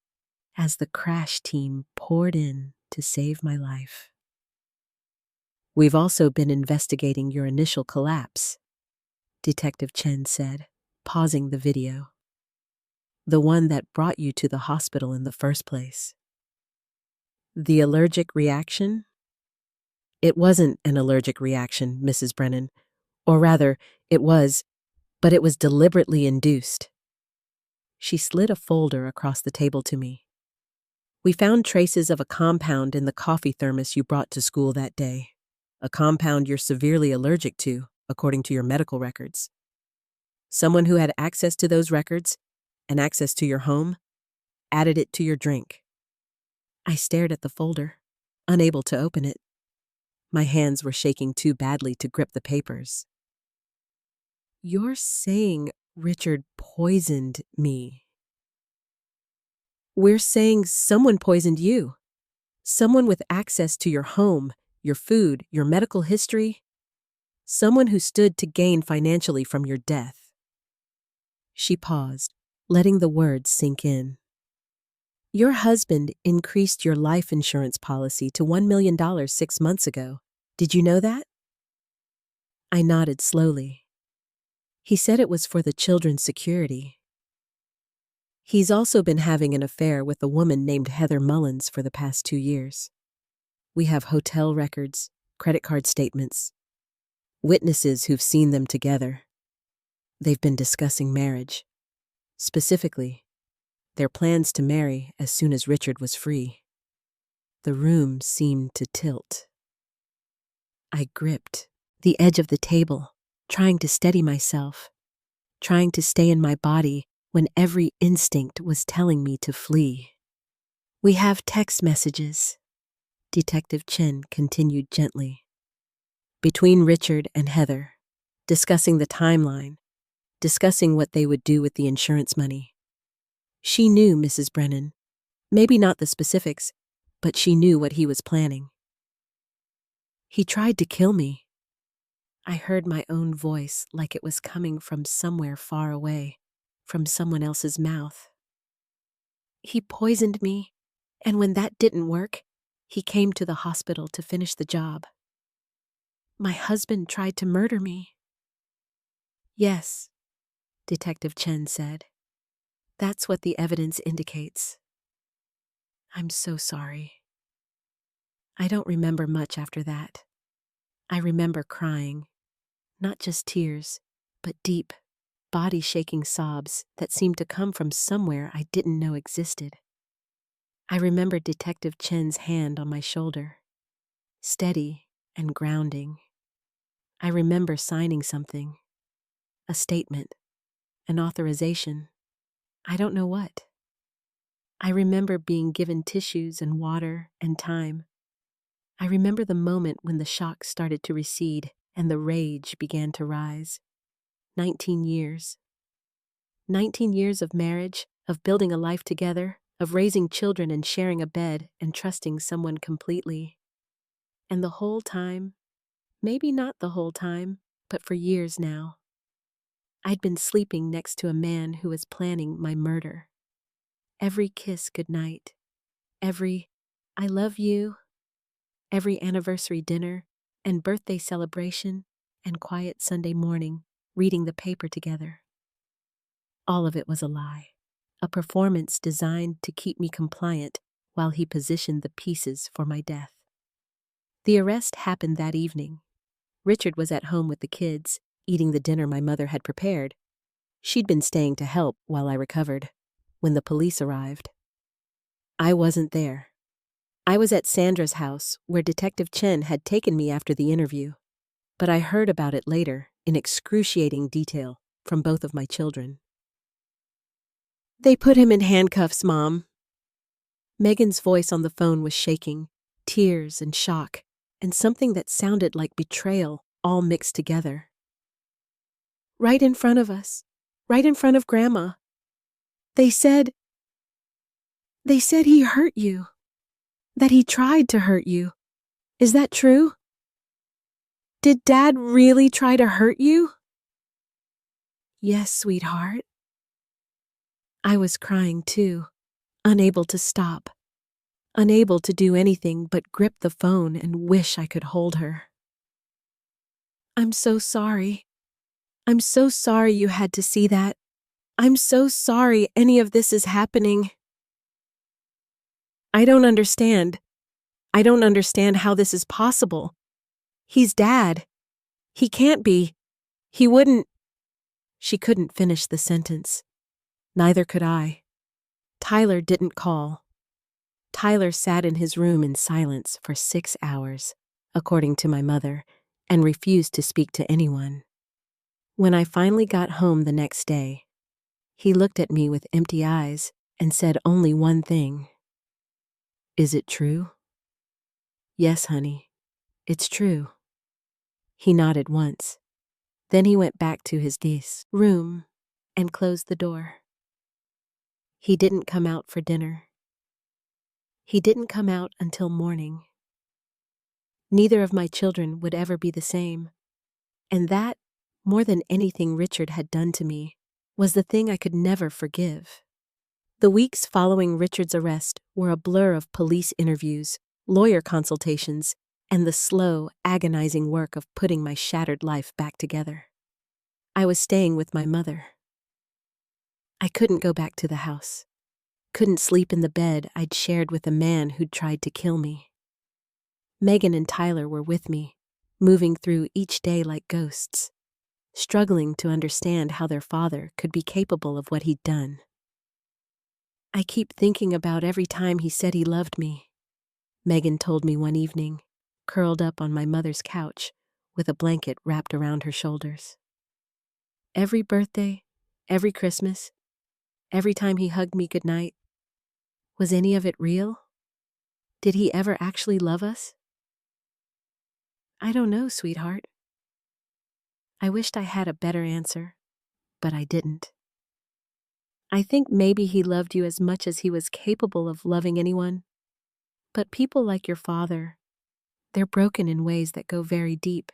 as the crash team poured in to save my life. "We've also been investigating your initial collapse," Detective Chen said, pausing the video. "The one that brought you to the hospital in the first place." "The allergic reaction?" "It wasn't an allergic reaction, Mrs. Brennan. Or rather, it was, but it was deliberately induced." She slid a folder across the table to me. "We found traces of a compound in the coffee thermos you brought to school that day. A compound you're severely allergic to, according to your medical records. Someone who had access to those records, and access to your home, added it to your drink." I stared at the folder, unable to open it. My hands were shaking too badly to grip the papers. "You're saying Richard poisoned me?" "We're saying someone poisoned you. Someone with access to your home, your food, your medical history. Someone who stood to gain financially from your death." She paused, letting the words sink in. "Your husband increased your life insurance policy to $1 million 6 months ago. Did you know that?" I nodded slowly. "He said it was for the children's security. He's also been having an affair with a woman named Heather Mullins for the past 2 years. We have hotel records, credit card statements, witnesses who've seen them together. They've been discussing marriage. Specifically, their plans to marry as soon as Richard was free." The room seemed to tilt. I gripped the edge of the table, trying to steady myself, trying to stay in my body when every instinct was telling me to flee. "We have text messages," Detective Chen continued gently, "between Richard and Heather, discussing the timeline, discussing what they would do with the insurance money. She knew Mrs. Brennan. Maybe not the specifics, but she knew what he was planning. He tried to kill me." I heard my own voice like it was coming from somewhere far away, from someone else's mouth. "He poisoned me, and when that didn't work, he came to the hospital to finish the job. My husband tried to murder me." "Yes," Detective Chen said. "That's what the evidence indicates." "I'm so sorry." I don't remember much after that. I remember crying, not just tears, but deep, body-shaking sobs that seemed to come from somewhere I didn't know existed. I remember Detective Chen's hand on my shoulder, steady and grounding. I remember signing something, a statement, an authorization. I don't know what. I remember being given tissues and water and time. I remember the moment when the shock started to recede and the rage began to rise. 19 years. 19 years of marriage, of building a life together, of raising children and sharing a bed and trusting someone completely. And the whole time, maybe not the whole time, but for years now, I'd been sleeping next to a man who was planning my murder. Every kiss goodnight, every "I love you," every anniversary dinner and birthday celebration and quiet Sunday morning, reading the paper together. All of it was a lie, a performance designed to keep me compliant while he positioned the pieces for my death. The arrest happened that evening. Richard was at home with the kids, eating the dinner my mother had prepared. She'd been staying to help while I recovered, when the police arrived. I wasn't there. I was at Sandra's house, where Detective Chen had taken me after the interview, but I heard about it later, in excruciating detail, from both of my children. "They put him in handcuffs, Mom." Megan's voice on the phone was shaking, tears and shock, and something that sounded like betrayal all mixed together. "Right in front of us, right in front of Grandma. They said he hurt you, that he tried to hurt you. Is that true? Did Dad really try to hurt you?" "Yes, sweetheart." I was crying too, unable to stop, unable to do anything but grip the phone and wish I could hold her. "I'm so sorry. I'm so sorry you had to see that. I'm so sorry any of this is happening. I don't understand. I don't understand how this is possible. He's Dad. He can't be. He wouldn't." She couldn't finish the sentence. Neither could I. Tyler didn't call. Tyler sat in his room in silence for 6 hours, according to my mother, and refused to speak to anyone. When I finally got home the next day, he looked at me with empty eyes and said only one thing. "Is it true?" "Yes, honey, it's true." He nodded once. Then he went back to his room and closed the door. He didn't come out for dinner. He didn't come out until morning. Neither of my children would ever be the same. And that, more than anything Richard had done to me, was the thing I could never forgive. The weeks following Richard's arrest were a blur of police interviews, lawyer consultations, and the slow, agonizing work of putting my shattered life back together. I was staying with my mother. I couldn't go back to the house. Couldn't sleep in the bed I'd shared with a man who'd tried to kill me. Megan and Tyler were with me, moving through each day like ghosts, struggling to understand how their father could be capable of what he'd done. I keep thinking about every time he said he loved me, Megan told me one evening, curled up on my mother's couch with a blanket wrapped around her shoulders. Every birthday, every Christmas, every time he hugged me goodnight, was any of it real? Did he ever actually love us? I don't know, sweetheart. I wished I had a better answer, but I didn't. I think maybe he loved you as much as he was capable of loving anyone. But people like your father, they're broken in ways that go very deep.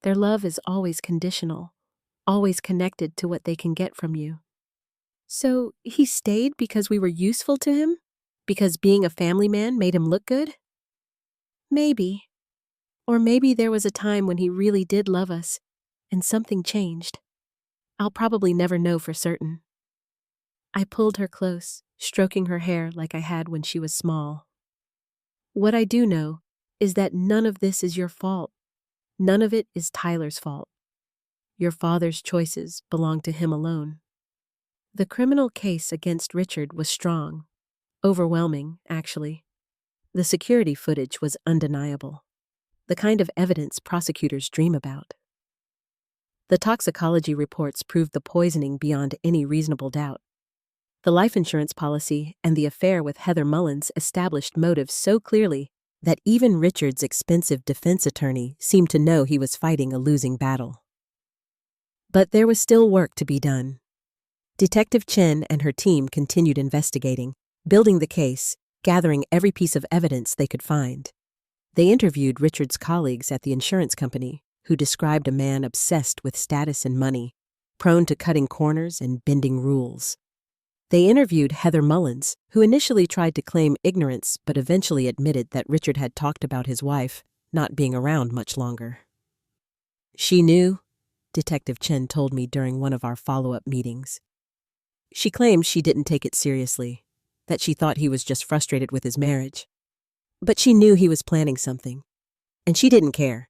Their love is always conditional, always connected to what they can get from you. So he stayed because we were useful to him? Because being a family man made him look good? Maybe. Or maybe there was a time when he really did love us, and something changed. I'll probably never know for certain. I pulled her close, stroking her hair like I had when she was small. What I do know is that none of this is your fault. None of it is Tyler's fault. Your father's choices belong to him alone. The criminal case against Richard was strong. Overwhelming, actually. The security footage was undeniable. The kind of evidence prosecutors dream about. The toxicology reports proved the poisoning beyond any reasonable doubt. The life insurance policy and the affair with Heather Mullins established motives so clearly that even Richard's expensive defense attorney seemed to know he was fighting a losing battle. But there was still work to be done. Detective Chen and her team continued investigating, building the case, gathering every piece of evidence they could find. They interviewed Richard's colleagues at the insurance company, who described a man obsessed with status and money, prone to cutting corners and bending rules. They interviewed Heather Mullins, who initially tried to claim ignorance but eventually admitted that Richard had talked about his wife not being around much longer. She knew, Detective Chen told me during one of our follow-up meetings. She claimed she didn't take it seriously, that she thought he was just frustrated with his marriage. But she knew he was planning something, and she didn't care,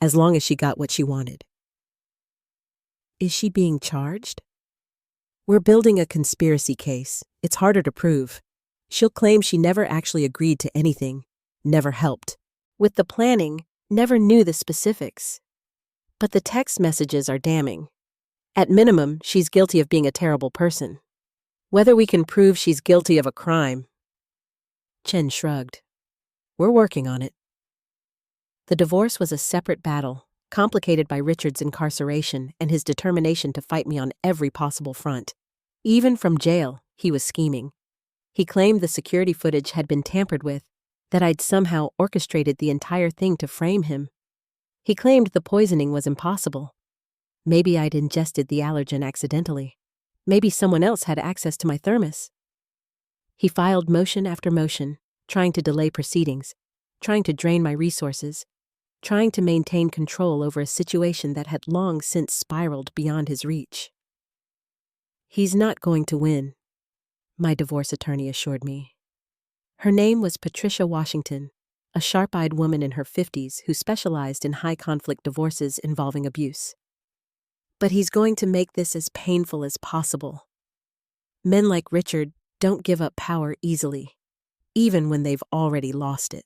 as long as she got what she wanted. Is she being charged? We're building a conspiracy case. It's harder to prove. She'll claim she never actually agreed to anything, never helped. With the planning, never knew the specifics. But the text messages are damning. At minimum, she's guilty of being a terrible person. Whether we can prove she's guilty of a crime. Chen shrugged. We're working on it. The divorce was a separate battle, complicated by Richard's incarceration and his determination to fight me on every possible front. Even from jail, he was scheming. He claimed the security footage had been tampered with, that I'd somehow orchestrated the entire thing to frame him. He claimed the poisoning was impossible. Maybe I'd ingested the allergen accidentally. Maybe someone else had access to my thermos. He filed motion after motion, trying to delay proceedings, trying to drain my resources, trying to maintain control over a situation that had long since spiraled beyond his reach. He's not going to win, my divorce attorney assured me. Her name was Patricia Washington, a sharp-eyed woman in her 50s who specialized in high-conflict divorces involving abuse. But he's going to make this as painful as possible. Men like Richard don't give up power easily, even when they've already lost it.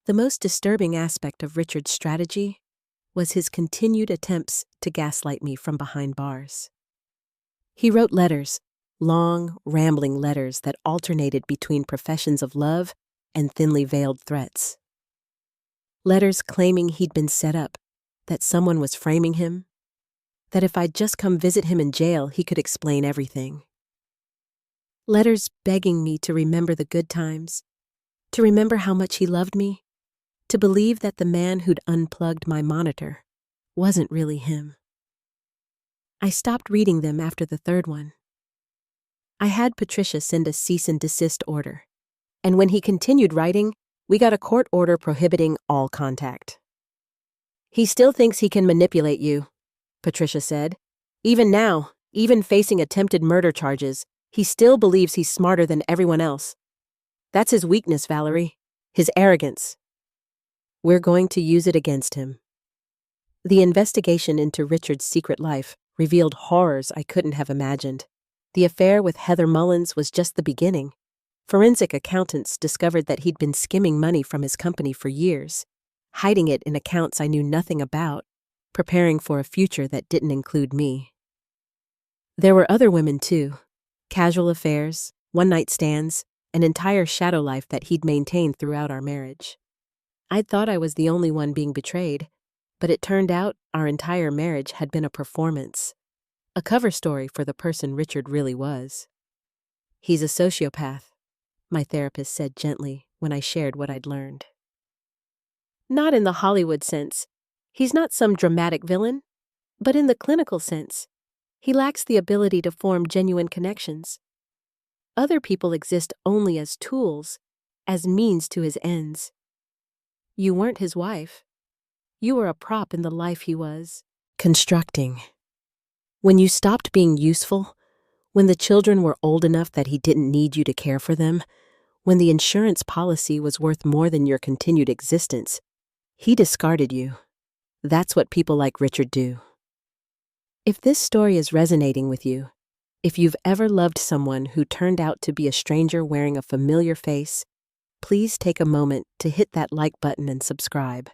The most disturbing aspect of Richard's strategy was his continued attempts to gaslight me from behind bars. He wrote letters, long, rambling letters that alternated between professions of love and thinly veiled threats. Letters claiming he'd been set up, that someone was framing him, that if I'd just come visit him in jail, he could explain everything. Letters begging me to remember the good times, to remember how much he loved me, to believe that the man who'd unplugged my monitor wasn't really him. I stopped reading them after the third one. I had Patricia send a cease and desist order, and when he continued writing, we got a court order prohibiting all contact. He still thinks he can manipulate you, Patricia said. Even now, even facing attempted murder charges, he still believes he's smarter than everyone else. That's his weakness, Valerie, his arrogance. We're going to use it against him. The investigation into Richard's secret life revealed horrors I couldn't have imagined. The affair with Heather Mullins was just the beginning. Forensic accountants discovered that he'd been skimming money from his company for years, hiding it in accounts I knew nothing about, preparing for a future that didn't include me. There were other women too, casual affairs, one-night stands, an entire shadow life that he'd maintained throughout our marriage. I'd thought I was the only one being betrayed, but it turned out our entire marriage had been a performance, a cover story for the person Richard really was. He's a sociopath, my therapist said gently when I shared what I'd learned. Not in the Hollywood sense. He's not some dramatic villain, but in the clinical sense. He lacks the ability to form genuine connections. Other people exist only as tools, as means to his ends. You weren't his wife. You were a prop in the life he was constructing. When you stopped being useful, when the children were old enough that he didn't need you to care for them, when the insurance policy was worth more than your continued existence, he discarded you. That's what people like Richard do. If this story is resonating with you, if you've ever loved someone who turned out to be a stranger wearing a familiar face, please take a moment to hit that like button and subscribe.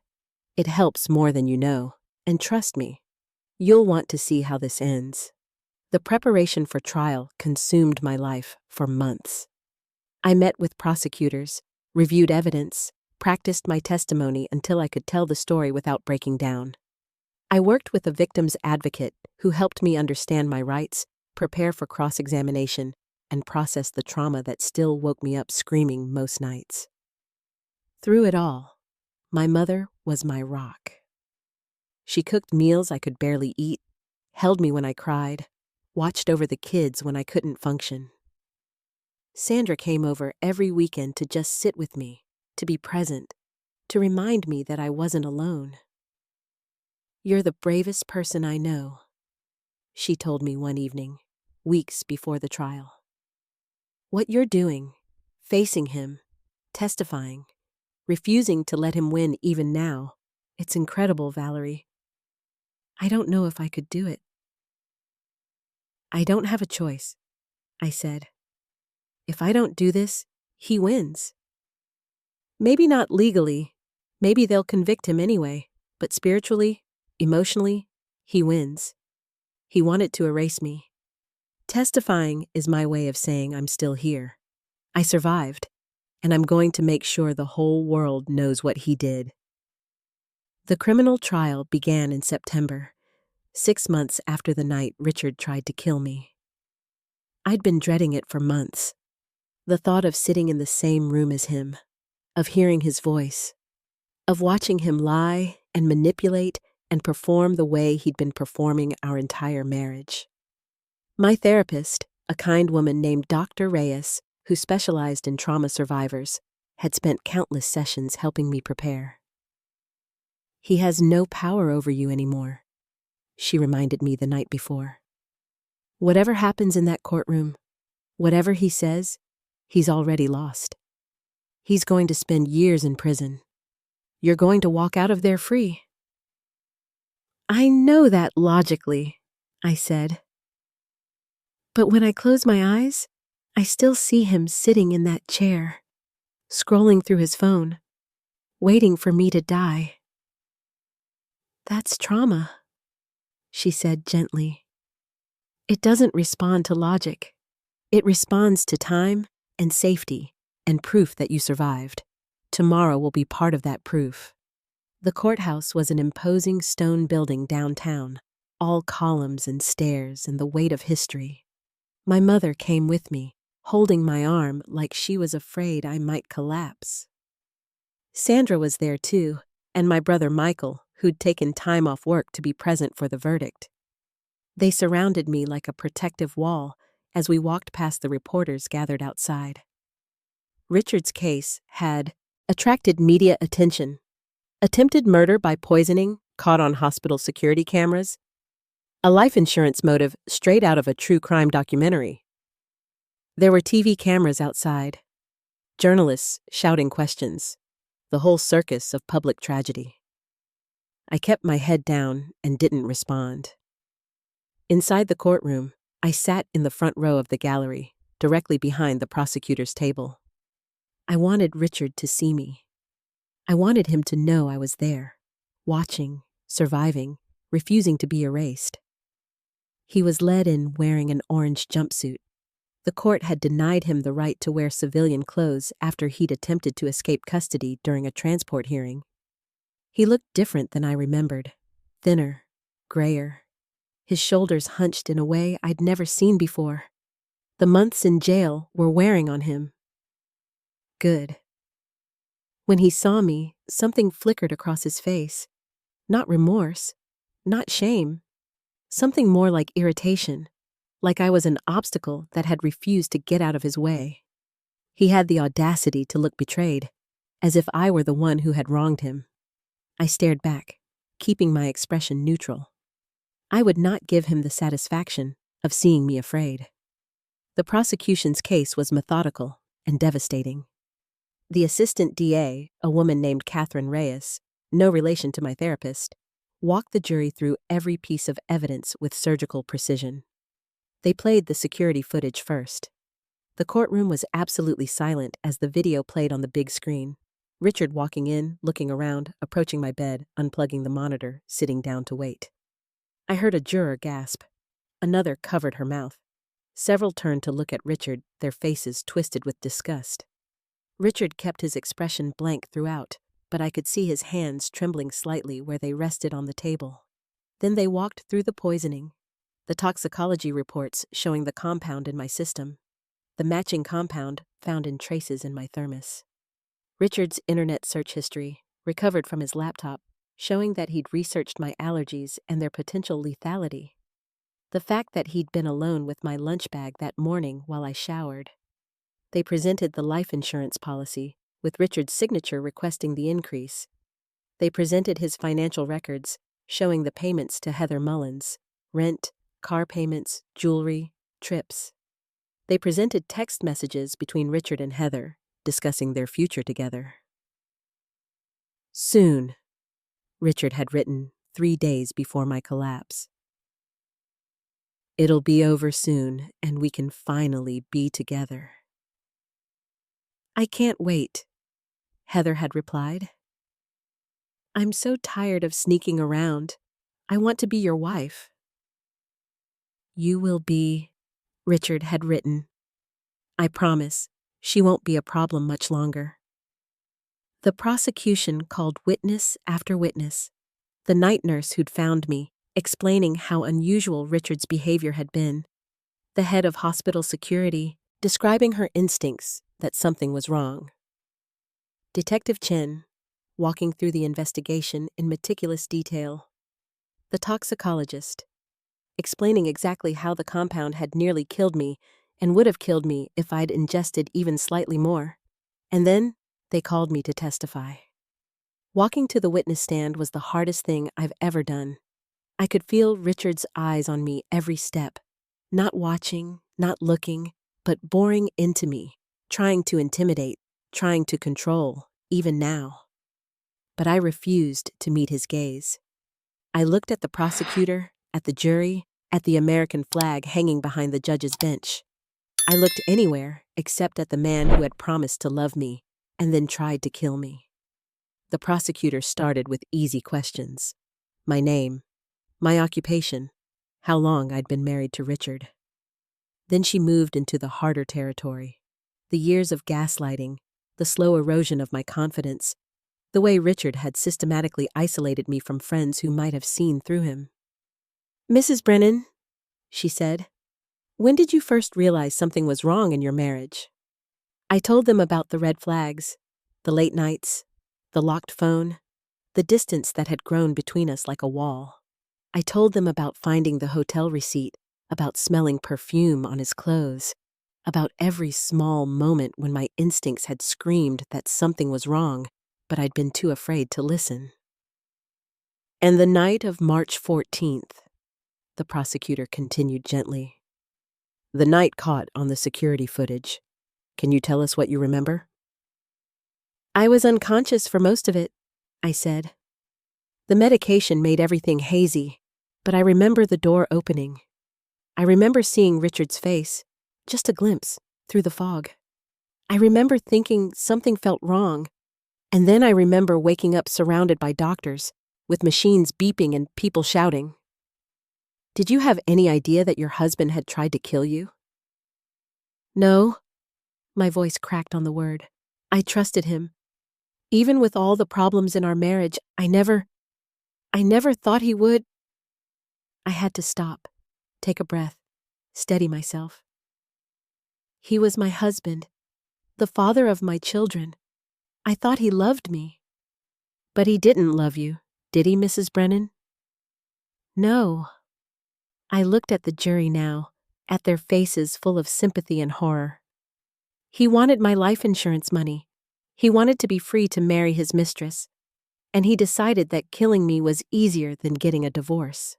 It helps more than you know, and trust me, you'll want to see how this ends. The preparation for trial consumed my life for months. I met with prosecutors, reviewed evidence, practiced my testimony until I could tell the story without breaking down. I worked with a victim's advocate who helped me understand my rights, prepare for cross-examination, and process the trauma that still woke me up screaming most nights. Through it all, my mother was my rock. She cooked meals I could barely eat, held me when I cried, watched over the kids when I couldn't function. Sandra came over every weekend to just sit with me, to be present, to remind me that I wasn't alone. "You're the bravest person I know," she told me one evening, weeks before the trial. "What you're doing, facing him, testifying, refusing to let him win even now, it's incredible, Valerie. I don't know if I could do it." "I don't have a choice," I said. "If I don't do this, he wins. Maybe not legally, maybe they'll convict him anyway, but spiritually, emotionally, he wins. He wanted to erase me. Testifying is my way of saying I'm still here. I survived, and I'm going to make sure the whole world knows what he did." The criminal trial began in September, 6 months after the night Richard tried to kill me. I'd been dreading it for months. The thought of sitting in the same room as him, of hearing his voice, of watching him lie and manipulate and perform the way he'd been performing our entire marriage. My therapist, a kind woman named Dr. Reyes, who specialized in trauma survivors, had spent countless sessions helping me prepare. "He has no power over you anymore," she reminded me the night before. "Whatever happens in that courtroom, whatever he says, he's already lost. He's going to spend years in prison. You're going to walk out of there free." "I know that logically," I said. "But when I close my eyes, I still see him sitting in that chair, scrolling through his phone, waiting for me to die." "That's trauma," she said gently. "It doesn't respond to logic. It responds to time and safety and proof that you survived. Tomorrow will be part of that proof." The courthouse was an imposing stone building downtown, all columns and stairs and the weight of history. My mother came with me, holding my arm like she was afraid I might collapse. Sandra was there too, and my brother Michael, who'd taken time off work to be present for the verdict. They surrounded me like a protective wall as we walked past the reporters gathered outside. Richard's case had attracted media attention. Attempted murder by poisoning caught on hospital security cameras. A life insurance motive straight out of a true crime documentary. There were TV cameras outside. Journalists shouting questions. The whole circus of public tragedy. I kept my head down and didn't respond. Inside the courtroom, I sat in the front row of the gallery, directly behind the prosecutor's table. I wanted Richard to see me. I wanted him to know I was there, watching, surviving, refusing to be erased. He was led in wearing an orange jumpsuit. The court had denied him the right to wear civilian clothes after he'd attempted to escape custody during a transport hearing. He looked different than I remembered, thinner, grayer. His shoulders hunched in a way I'd never seen before. The months in jail were wearing on him. Good. When he saw me, something flickered across his face. Not remorse, not shame. Something more like irritation, like I was an obstacle that had refused to get out of his way. He had the audacity to look betrayed, as if I were the one who had wronged him. I stared back, keeping my expression neutral. I would not give him the satisfaction of seeing me afraid. The prosecution's case was methodical and devastating. The assistant DA, a woman named Catherine Reyes, no relation to my therapist, walked the jury through every piece of evidence with surgical precision. They played the security footage first. The courtroom was absolutely silent as the video played on the big screen. Richard walking in, looking around, approaching my bed, unplugging the monitor, sitting down to wait. I heard a juror gasp. Another covered her mouth. Several turned to look at Richard, their faces twisted with disgust. Richard kept his expression blank throughout, but I could see his hands trembling slightly where they rested on the table. Then they walked through the poisoning, the toxicology reports showing the compound in my system, the matching compound found in traces in my thermos. Richard's internet search history, recovered from his laptop, showing that he'd researched my allergies and their potential lethality. The fact that he'd been alone with my lunch bag that morning while I showered. They presented the life insurance policy, with Richard's signature requesting the increase. They presented his financial records, showing the payments to Heather Mullins, rent, car payments, jewelry, trips. They presented text messages between Richard and Heather, discussing their future together. Soon, Richard had written 3 days before my collapse. It'll be over soon, and we can finally be together. I can't wait, Heather had replied. I'm so tired of sneaking around. I want to be your wife. You will be, Richard had written. I promise, she won't be a problem much longer. The prosecution called witness after witness. The night nurse who'd found me, explaining how unusual Richard's behavior had been. The head of hospital security, describing her instincts that something was wrong. Detective Chen, walking through the investigation in meticulous detail. The toxicologist, explaining exactly how the compound had nearly killed me and would have killed me if I'd ingested even slightly more. And then they called me to testify. Walking to the witness stand was the hardest thing I've ever done. I could feel Richard's eyes on me every step, not watching, not looking, but boring into me, trying to intimidate, trying to control, even now. But I refused to meet his gaze. I looked at the prosecutor, at the jury, at the American flag hanging behind the judge's bench. I looked anywhere except at the man who had promised to love me and then tried to kill me. The prosecutor started with easy questions. My name, my occupation, how long I'd been married to Richard. Then she moved into the harder territory. The years of gaslighting, the slow erosion of my confidence, the way Richard had systematically isolated me from friends who might have seen through him. Mrs. Brennan, she said, when did you first realize something was wrong in your marriage? I told them about the red flags, the late nights, the locked phone, the distance that had grown between us like a wall. I told them about finding the hotel receipt, about smelling perfume on his clothes, about every small moment when my instincts had screamed that something was wrong, but I'd been too afraid to listen. And the night of March 14th, the prosecutor continued gently. The night caught on the security footage. Can you tell us what you remember? I was unconscious for most of it, I said. The medication made everything hazy, but I remember the door opening. I remember seeing Richard's face, just a glimpse, through the fog. I remember thinking something felt wrong, and then I remember waking up surrounded by doctors, with machines beeping and people shouting. Did you have any idea that your husband had tried to kill you? No. My voice cracked on the word. I trusted him. Even with all the problems in our marriage, I never thought he would. I had to stop, take a breath, steady myself. He was my husband, the father of my children. I thought he loved me. But he didn't love you, did he, Mrs. Brennan? No. I looked at the jury now, at their faces full of sympathy and horror. He wanted my life insurance money. He wanted to be free to marry his mistress, and he decided that killing me was easier than getting a divorce.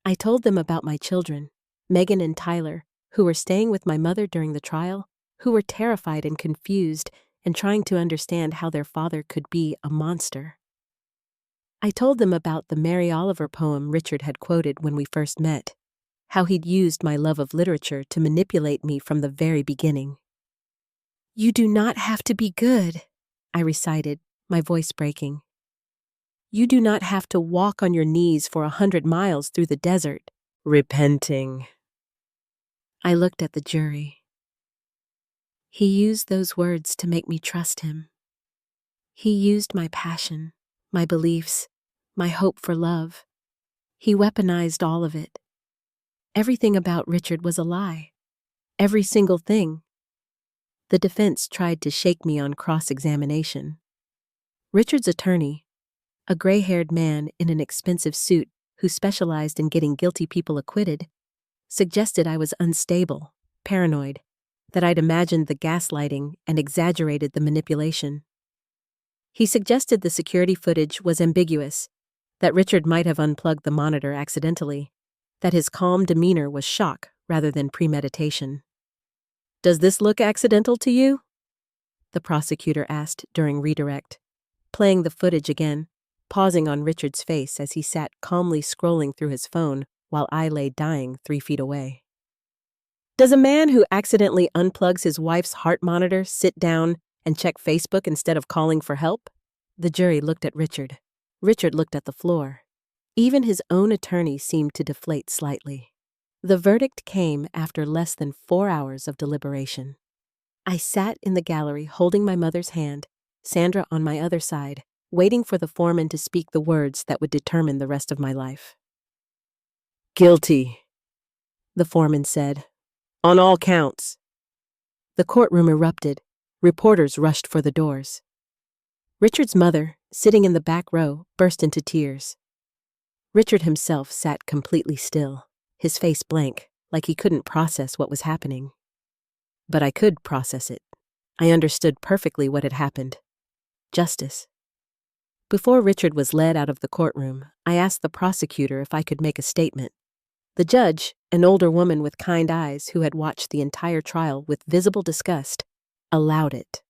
I told them about my children, Megan and Tyler, who were staying with my mother during the trial, who were terrified and confused and trying to understand how their father could be a monster. I told them about the Mary Oliver poem Richard had quoted when we first met, how he'd used my love of literature to manipulate me from the very beginning. You do not have to be good, I recited, my voice breaking. You do not have to walk on your knees for 100 miles through the desert, repenting. I looked at the jury. He used those words to make me trust him. He used my passion, my beliefs, my hope for love. He weaponized all of it. Everything about Richard was a lie. Every single thing. The defense tried to shake me on cross-examination. Richard's attorney, a gray-haired man in an expensive suit who specialized in getting guilty people acquitted, suggested I was unstable, paranoid, that I'd imagined the gaslighting and exaggerated the manipulation. He suggested the security footage was ambiguous, that Richard might have unplugged the monitor accidentally, that his calm demeanor was shock rather than premeditation. Does this look accidental to you? The prosecutor asked during redirect, playing the footage again, pausing on Richard's face as he sat calmly scrolling through his phone while I lay dying 3 feet away. Does a man who accidentally unplugs his wife's heart monitor sit down and check Facebook instead of calling for help? The jury looked at Richard. Richard looked at the floor. Even his own attorney seemed to deflate slightly. The verdict came after less than 4 hours of deliberation. I sat in the gallery holding my mother's hand, Sandra on my other side, waiting for the foreman to speak the words that would determine the rest of my life. Guilty, the foreman said, on all counts. The courtroom erupted. Reporters rushed for the doors. Richard's mother, sitting in the back row, burst into tears. Richard himself sat completely still, his face blank, like he couldn't process what was happening. But I could process it. I understood perfectly what had happened. Justice. Before Richard was led out of the courtroom, I asked the prosecutor if I could make a statement. The judge, an older woman with kind eyes who had watched the entire trial with visible disgust, allowed it.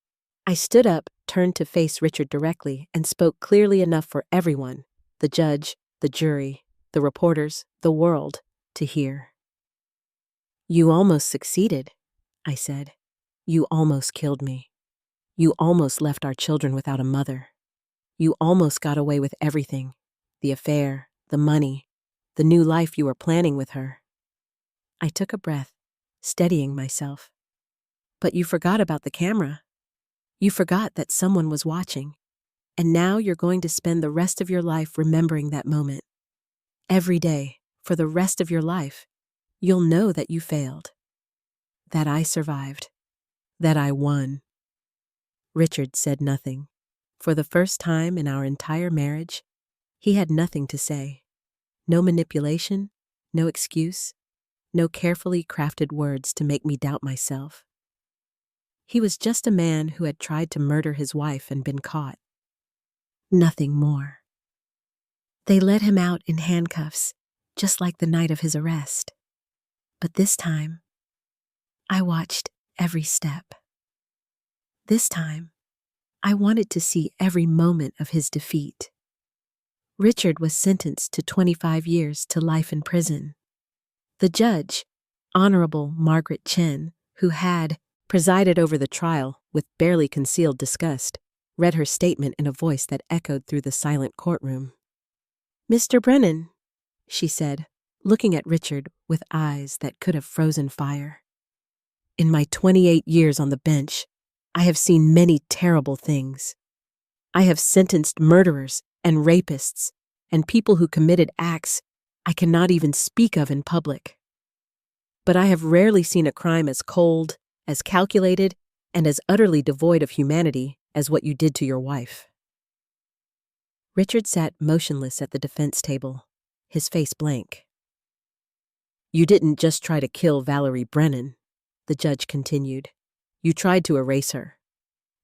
I stood up, turned to face Richard directly, and spoke clearly enough for everyone, the judge, the jury, the reporters, the world, to hear. You almost succeeded, I said. You almost killed me. You almost left our children without a mother. You almost got away with everything, the affair, the money, the new life you were planning with her. I took a breath, steadying myself. But you forgot about the camera. You forgot that someone was watching, and now you're going to spend the rest of your life remembering that moment. Every day, for the rest of your life, you'll know that you failed, that I survived, that I won. Richard said nothing. For the first time in our entire marriage, he had nothing to say. No manipulation, no excuse, no carefully crafted words to make me doubt myself. He was just a man who had tried to murder his wife and been caught. Nothing more. They let him out in handcuffs, just like the night of his arrest. But this time, I watched every step. This time, I wanted to see every moment of his defeat. Richard was sentenced to 25 years to life in prison. The judge, Honorable Margaret Chen, who had, presided over the trial with barely concealed disgust, read her statement in a voice that echoed through the silent courtroom. "Mr. Brennan," she said, looking at Richard with eyes that could have frozen fire. "In my 28 years on the bench, I have seen many terrible things. I have sentenced murderers and rapists and people who committed acts I cannot even speak of in public. But I have rarely seen a crime as cold, as calculated, and as utterly devoid of humanity as what you did to your wife." Richard sat motionless at the defense table, his face blank. "You didn't just try to kill Valerie Brennan," the judge continued. "You tried to erase her.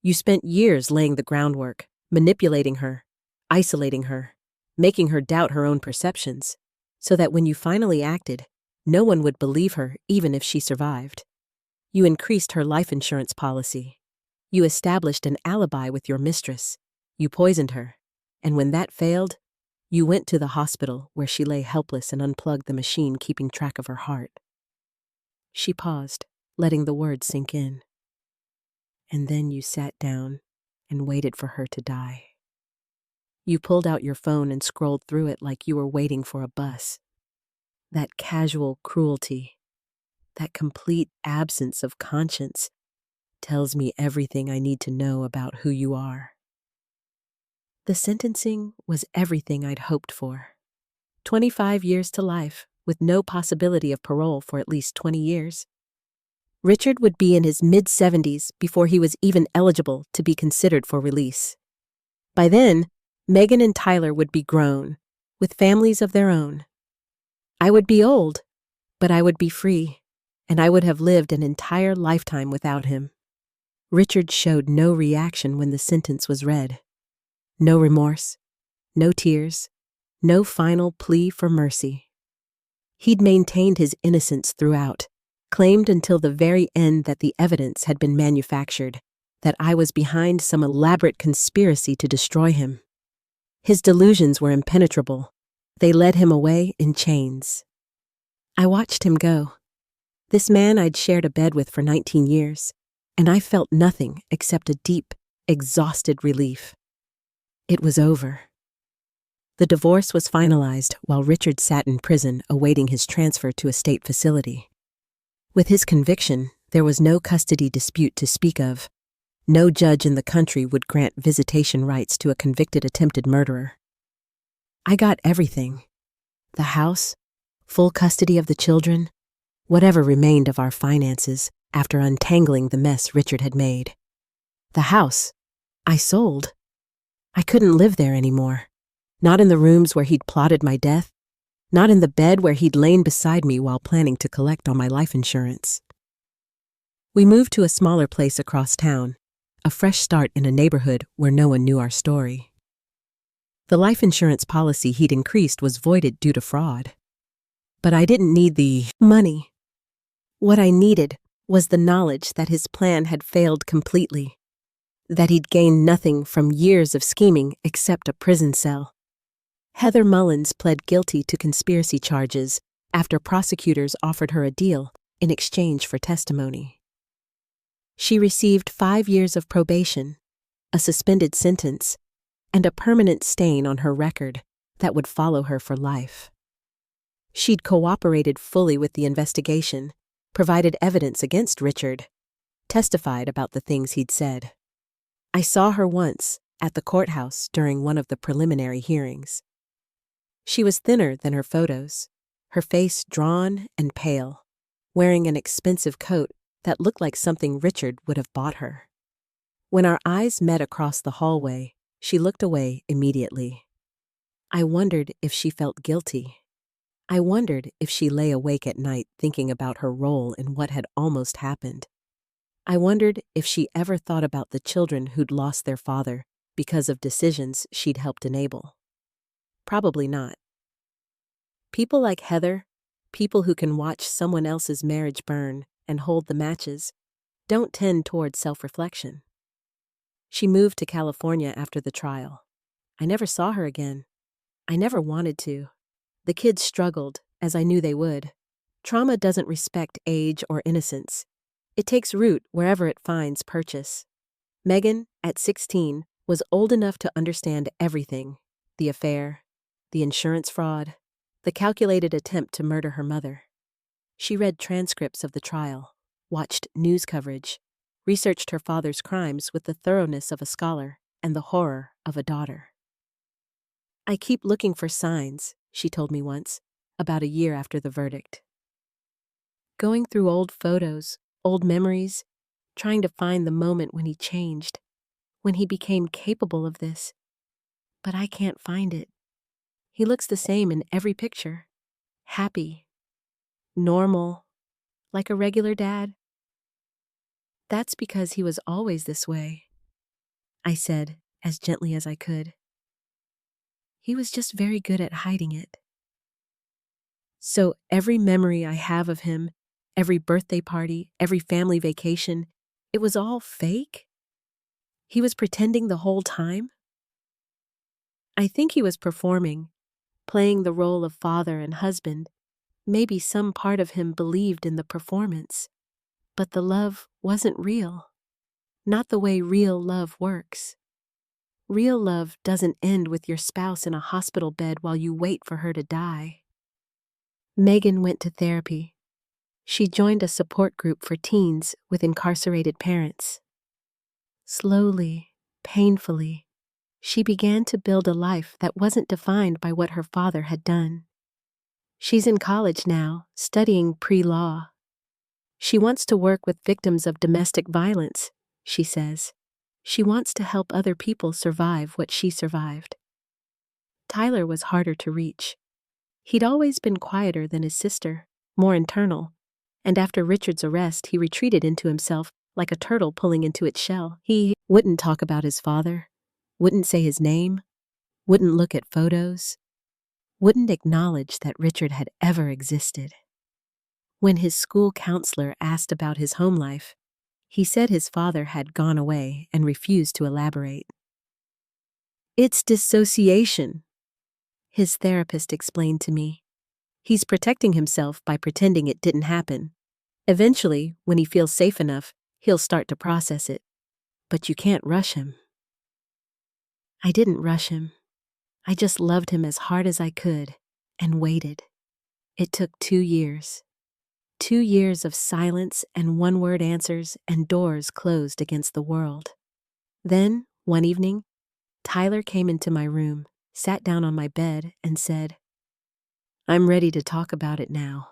You spent years laying the groundwork, manipulating her, isolating her, making her doubt her own perceptions, so that when you finally acted, no one would believe her even if she survived. You increased her life insurance policy. You established an alibi with your mistress. You poisoned her. And when that failed, you went to the hospital where she lay helpless and unplugged the machine keeping track of her heart." She paused, letting the words sink in. "And then you sat down and waited for her to die. You pulled out your phone and scrolled through it like you were waiting for a bus. That casual cruelty, that complete absence of conscience, tells me everything I need to know about who you are." The sentencing was everything I'd hoped for. 25 years to life, with no possibility of parole for at least 20 years. Richard would be in his mid-70s before he was even eligible to be considered for release. By then, Megan and Tyler would be grown, with families of their own. I would be old, but I would be free, and I would have lived an entire lifetime without him. Richard showed no reaction when the sentence was read. No remorse, no tears, no final plea for mercy. He'd maintained his innocence throughout, claimed until the very end that the evidence had been manufactured, that I was behind some elaborate conspiracy to destroy him. His delusions were impenetrable. They led him away in chains. I watched him go. This man I'd shared a bed with for 19 years, and I felt nothing except a deep, exhausted relief. It was over. The divorce was finalized while Richard sat in prison awaiting his transfer to a state facility. With his conviction, there was no custody dispute to speak of. No judge in the country would grant visitation rights to a convicted attempted murderer. I got everything. The house, full custody of the children, whatever remained of our finances after untangling the mess Richard had made. The house, I sold. I couldn't live there anymore. Not in the rooms where he'd plotted my death. Not in the bed where he'd lain beside me while planning to collect on my life insurance. We moved to a smaller place across town, a fresh start in a neighborhood where no one knew our story. The life insurance policy he'd increased was voided due to fraud. But I didn't need the money. What I needed was the knowledge that his plan had failed completely, that he'd gained nothing from years of scheming except a prison cell. Heather Mullins pled guilty to conspiracy charges after prosecutors offered her a deal in exchange for testimony. She received 5 years of probation, a suspended sentence, and a permanent stain on her record that would follow her for life. She'd cooperated fully with the investigation, provided evidence against Richard, testified about the things he'd said. I saw her once at the courthouse during one of the preliminary hearings. She was thinner than her photos, her face drawn and pale, wearing an expensive coat that looked like something Richard would have bought her. When our eyes met across the hallway, she looked away immediately. I wondered if she felt guilty. I wondered if she lay awake at night thinking about her role in what had almost happened. I wondered if she ever thought about the children who'd lost their father because of decisions she'd helped enable. Probably not. People like Heather, people who can watch someone else's marriage burn and hold the matches, don't tend toward self-reflection. She moved to California after the trial. I never saw her again. I never wanted to. The kids struggled, as I knew they would. Trauma doesn't respect age or innocence. It takes root wherever it finds purchase. Megan, at 16, was old enough to understand everything: the affair, the insurance fraud, the calculated attempt to murder her mother. She read transcripts of the trial, watched news coverage, researched her father's crimes with the thoroughness of a scholar and the horror of a daughter. "I keep looking for signs," she told me once, about a year after the verdict. "Going through old photos, old memories, trying to find the moment when he changed, when he became capable of this. But I can't find it. He looks the same in every picture. Happy, normal, like a regular dad." "That's because he was always this way," I said, as gently as I could. "He was just very good at hiding it." "So every memory I have of him, every birthday party, every family vacation, it was all fake? He was pretending the whole time?" "I think he was performing, playing the role of father and husband. Maybe some part of him believed in the performance, but the love wasn't real. Not the way real love works. Real love doesn't end with your spouse in a hospital bed while you wait for her to die." Megan went to therapy. She joined a support group for teens with incarcerated parents. Slowly, painfully, she began to build a life that wasn't defined by what her father had done. She's in college now, studying pre-law. She wants to work with victims of domestic violence, she says. She wants to help other people survive what she survived. Tyler was harder to reach. He'd always been quieter than his sister, more internal, and after Richard's arrest, he retreated into himself like a turtle pulling into its shell. He wouldn't talk about his father, wouldn't say his name, wouldn't look at photos, wouldn't acknowledge that Richard had ever existed. When his school counselor asked about his home life, he said his father had gone away and refused to elaborate. "It's dissociation," his therapist explained to me. "He's protecting himself by pretending it didn't happen. Eventually, when he feels safe enough, he'll start to process it. But you can't rush him." I didn't rush him. I just loved him as hard as I could and waited. It took 2 years. 2 years of silence and one-word answers and doors closed against the world. Then, one evening, Tyler came into my room, sat down on my bed, and said, "I'm ready to talk about it now."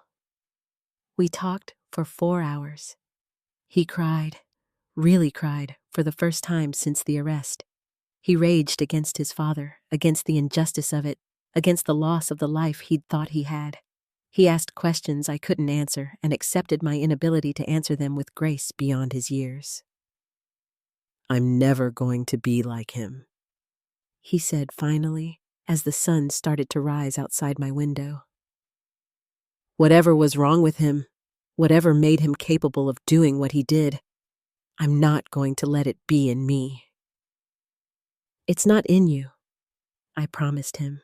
We talked for 4 hours. He cried, really cried, for the first time since the arrest. He raged against his father, against the injustice of it, against the loss of the life he'd thought he had. He asked questions I couldn't answer and accepted my inability to answer them with grace beyond his years. "I'm never going to be like him," he said finally, as the sun started to rise outside my window. "Whatever was wrong with him, whatever made him capable of doing what he did, I'm not going to let it be in me." "It's not in you," I promised him.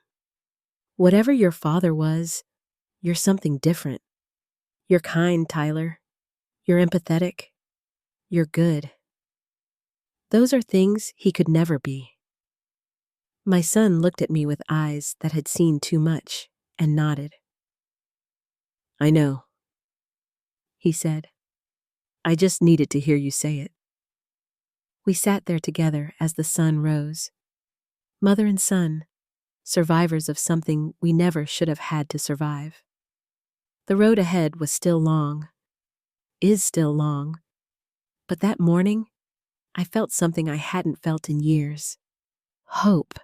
"Whatever your father was, you're something different. You're kind, Tyler. You're empathetic. You're good. Those are things he could never be." My son looked at me with eyes that had seen too much and nodded. "I know," he said. "I just needed to hear you say it." We sat there together as the sun rose. Mother and son, survivors of something we never should have had to survive. The road ahead was still long, is still long, but that morning, I felt something I hadn't felt in years. Hope.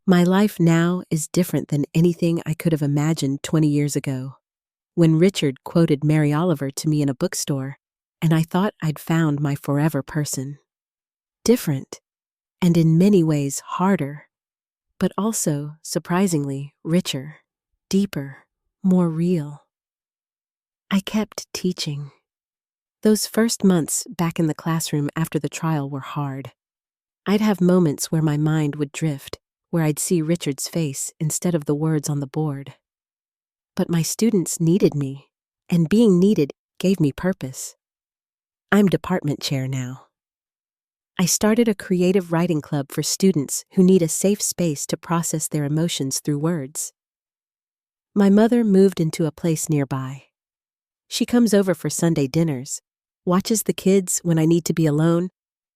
My life now is different than anything I could have imagined 20 years ago, when Richard quoted Mary Oliver to me in a bookstore, and I thought I'd found my forever person. Different, and in many ways harder, but also, surprisingly, richer, deeper, more real. I kept teaching. Those first months back in the classroom after the trial were hard. I'd have moments where my mind would drift, where I'd see Richard's face instead of the words on the board. But my students needed me, and being needed gave me purpose. I'm department chair now. I started a creative writing club for students who need a safe space to process their emotions through words. My mother moved into a place nearby. She comes over for Sunday dinners, watches the kids when I need to be alone,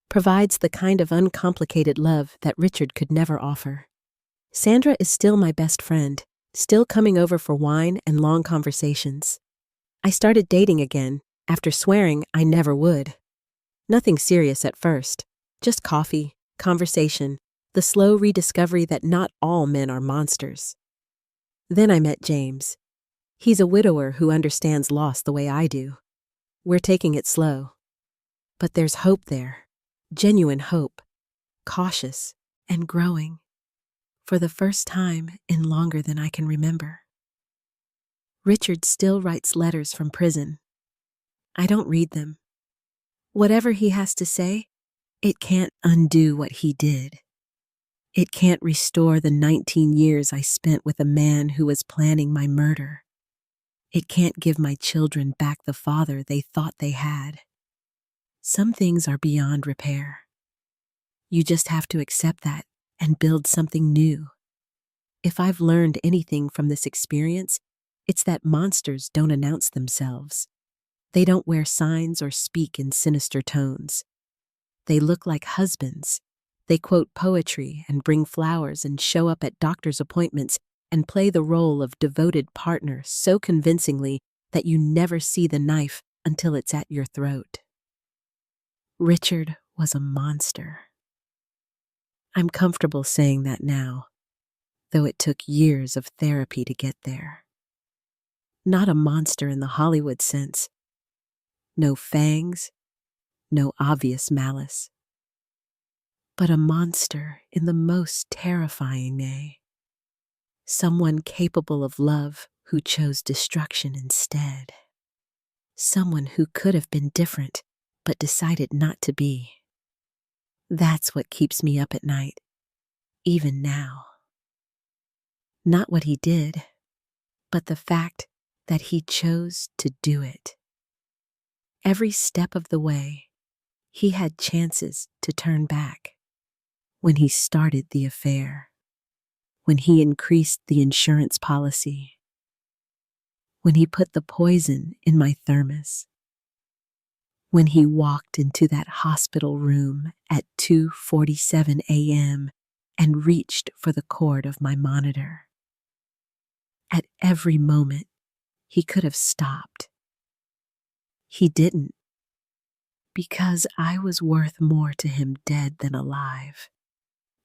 provides the kind of uncomplicated love that Richard could never offer. Sandra is still my best friend, still coming over for wine and long conversations. I started dating again, after swearing I never would. Nothing serious at first, just coffee, conversation, the slow rediscovery that not all men are monsters. Then I met James. He's a widower who understands loss the way I do. We're taking it slow. But there's hope there, genuine hope, cautious and growing, for the first time in longer than I can remember. Richard still writes letters from prison. I don't read them. Whatever he has to say, it can't undo what he did. It can't restore the 19 years I spent with a man who was planning my murder. It can't give my children back the father they thought they had. Some things are beyond repair. You just have to accept that and build something new. If I've learned anything from this experience, it's that monsters don't announce themselves. They don't wear signs or speak in sinister tones. They look like husbands. They quote poetry and bring flowers and show up at doctor's appointments and play the role of devoted partner so convincingly that you never see the knife until it's at your throat. Richard was a monster. I'm comfortable saying that now, though it took years of therapy to get there. Not a monster in the Hollywood sense. No fangs, no obvious malice. But a monster in the most terrifying way. Someone capable of love who chose destruction instead. Someone who could have been different, but decided not to be. That's what keeps me up at night, even now. Not what he did, but the fact that he chose to do it. Every step of the way, he had chances to turn back. When he started the affair, when he increased the insurance policy, when he put the poison in my thermos, when he walked into that hospital room at 2:47 a.m. and reached for the cord of my monitor. At every moment, he could have stopped. He didn't, because I was worth more to him dead than alive,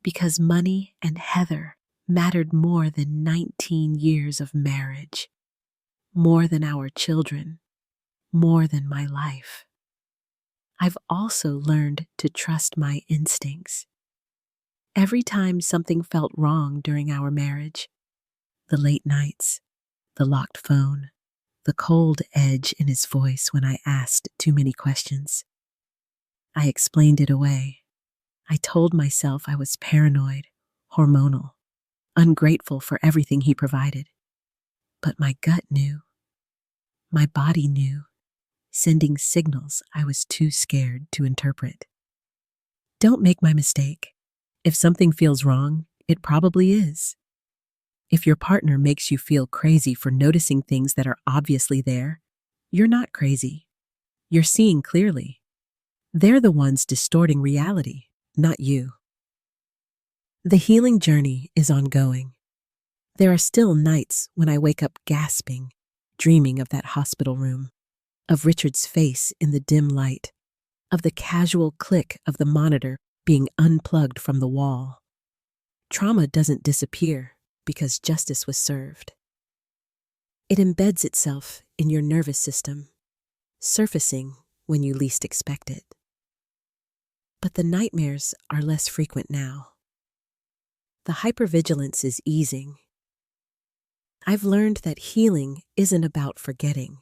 because money and Heather mattered more than 19 years of marriage, more than our children, more than my life. I've also learned to trust my instincts. Every time something felt wrong during our marriage, the late nights, the locked phone, the cold edge in his voice when I asked too many questions, I explained it away. I told myself I was paranoid, hormonal, ungrateful for everything he provided. But my gut knew. My body knew, sending signals I was too scared to interpret. Don't make my mistake. If something feels wrong, it probably is. If your partner makes you feel crazy for noticing things that are obviously there, you're not crazy. You're seeing clearly. They're the ones distorting reality, not you. The healing journey is ongoing. There are still nights when I wake up gasping, dreaming of that hospital room, of Richard's face in the dim light, of the casual click of the monitor being unplugged from the wall. Trauma doesn't disappear because justice was served. It embeds itself in your nervous system, surfacing when you least expect it. But the nightmares are less frequent now. The hypervigilance is easing. I've learned that healing isn't about forgetting.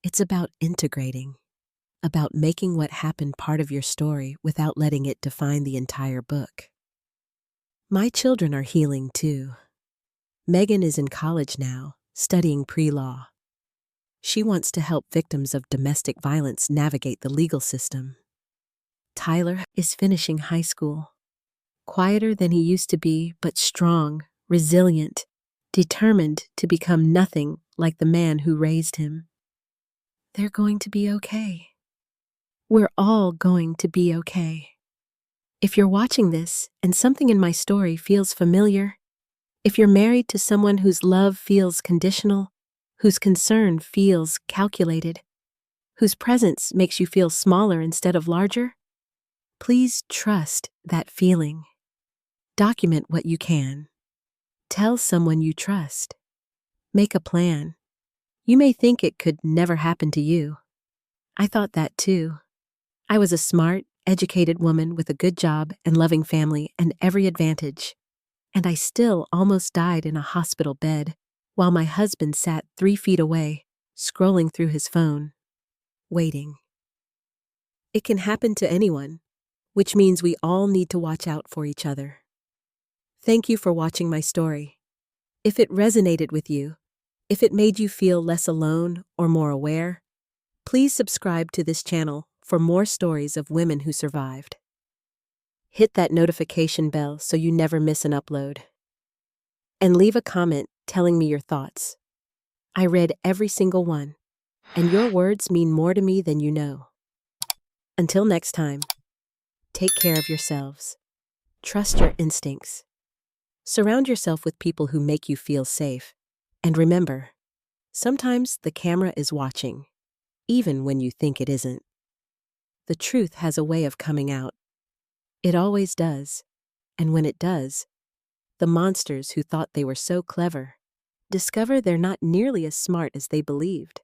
It's about integrating, about making what happened part of your story without letting it define the entire book. My children are healing too. Megan is in college now, studying pre-law. She wants to help victims of domestic violence navigate the legal system. Tyler is finishing high school. Quieter than he used to be, but strong, resilient, determined to become nothing like the man who raised him. They're going to be okay. We're all going to be okay. If you're watching this and something in my story feels familiar, if you're married to someone whose love feels conditional, whose concern feels calculated, whose presence makes you feel smaller instead of larger, please trust that feeling. Document what you can. Tell someone you trust. Make a plan. You may think it could never happen to you. I thought that too. I was a smart, educated woman with a good job and loving family and every advantage. And I still almost died in a hospital bed while my husband sat 3 feet away, scrolling through his phone, waiting. It can happen to anyone, which means we all need to watch out for each other. Thank you for watching my story. If it resonated with you, if it made you feel less alone or more aware, please subscribe to this channel for more stories of women who survived. Hit that notification bell so you never miss an upload. And leave a comment telling me your thoughts. I read every single one, and your words mean more to me than you know. Until next time, take care of yourselves. Trust your instincts. Surround yourself with people who make you feel safe. And remember, sometimes the camera is watching, even when you think it isn't. The truth has a way of coming out. It always does. And when it does, the monsters who thought they were so clever discover they're not nearly as smart as they believed.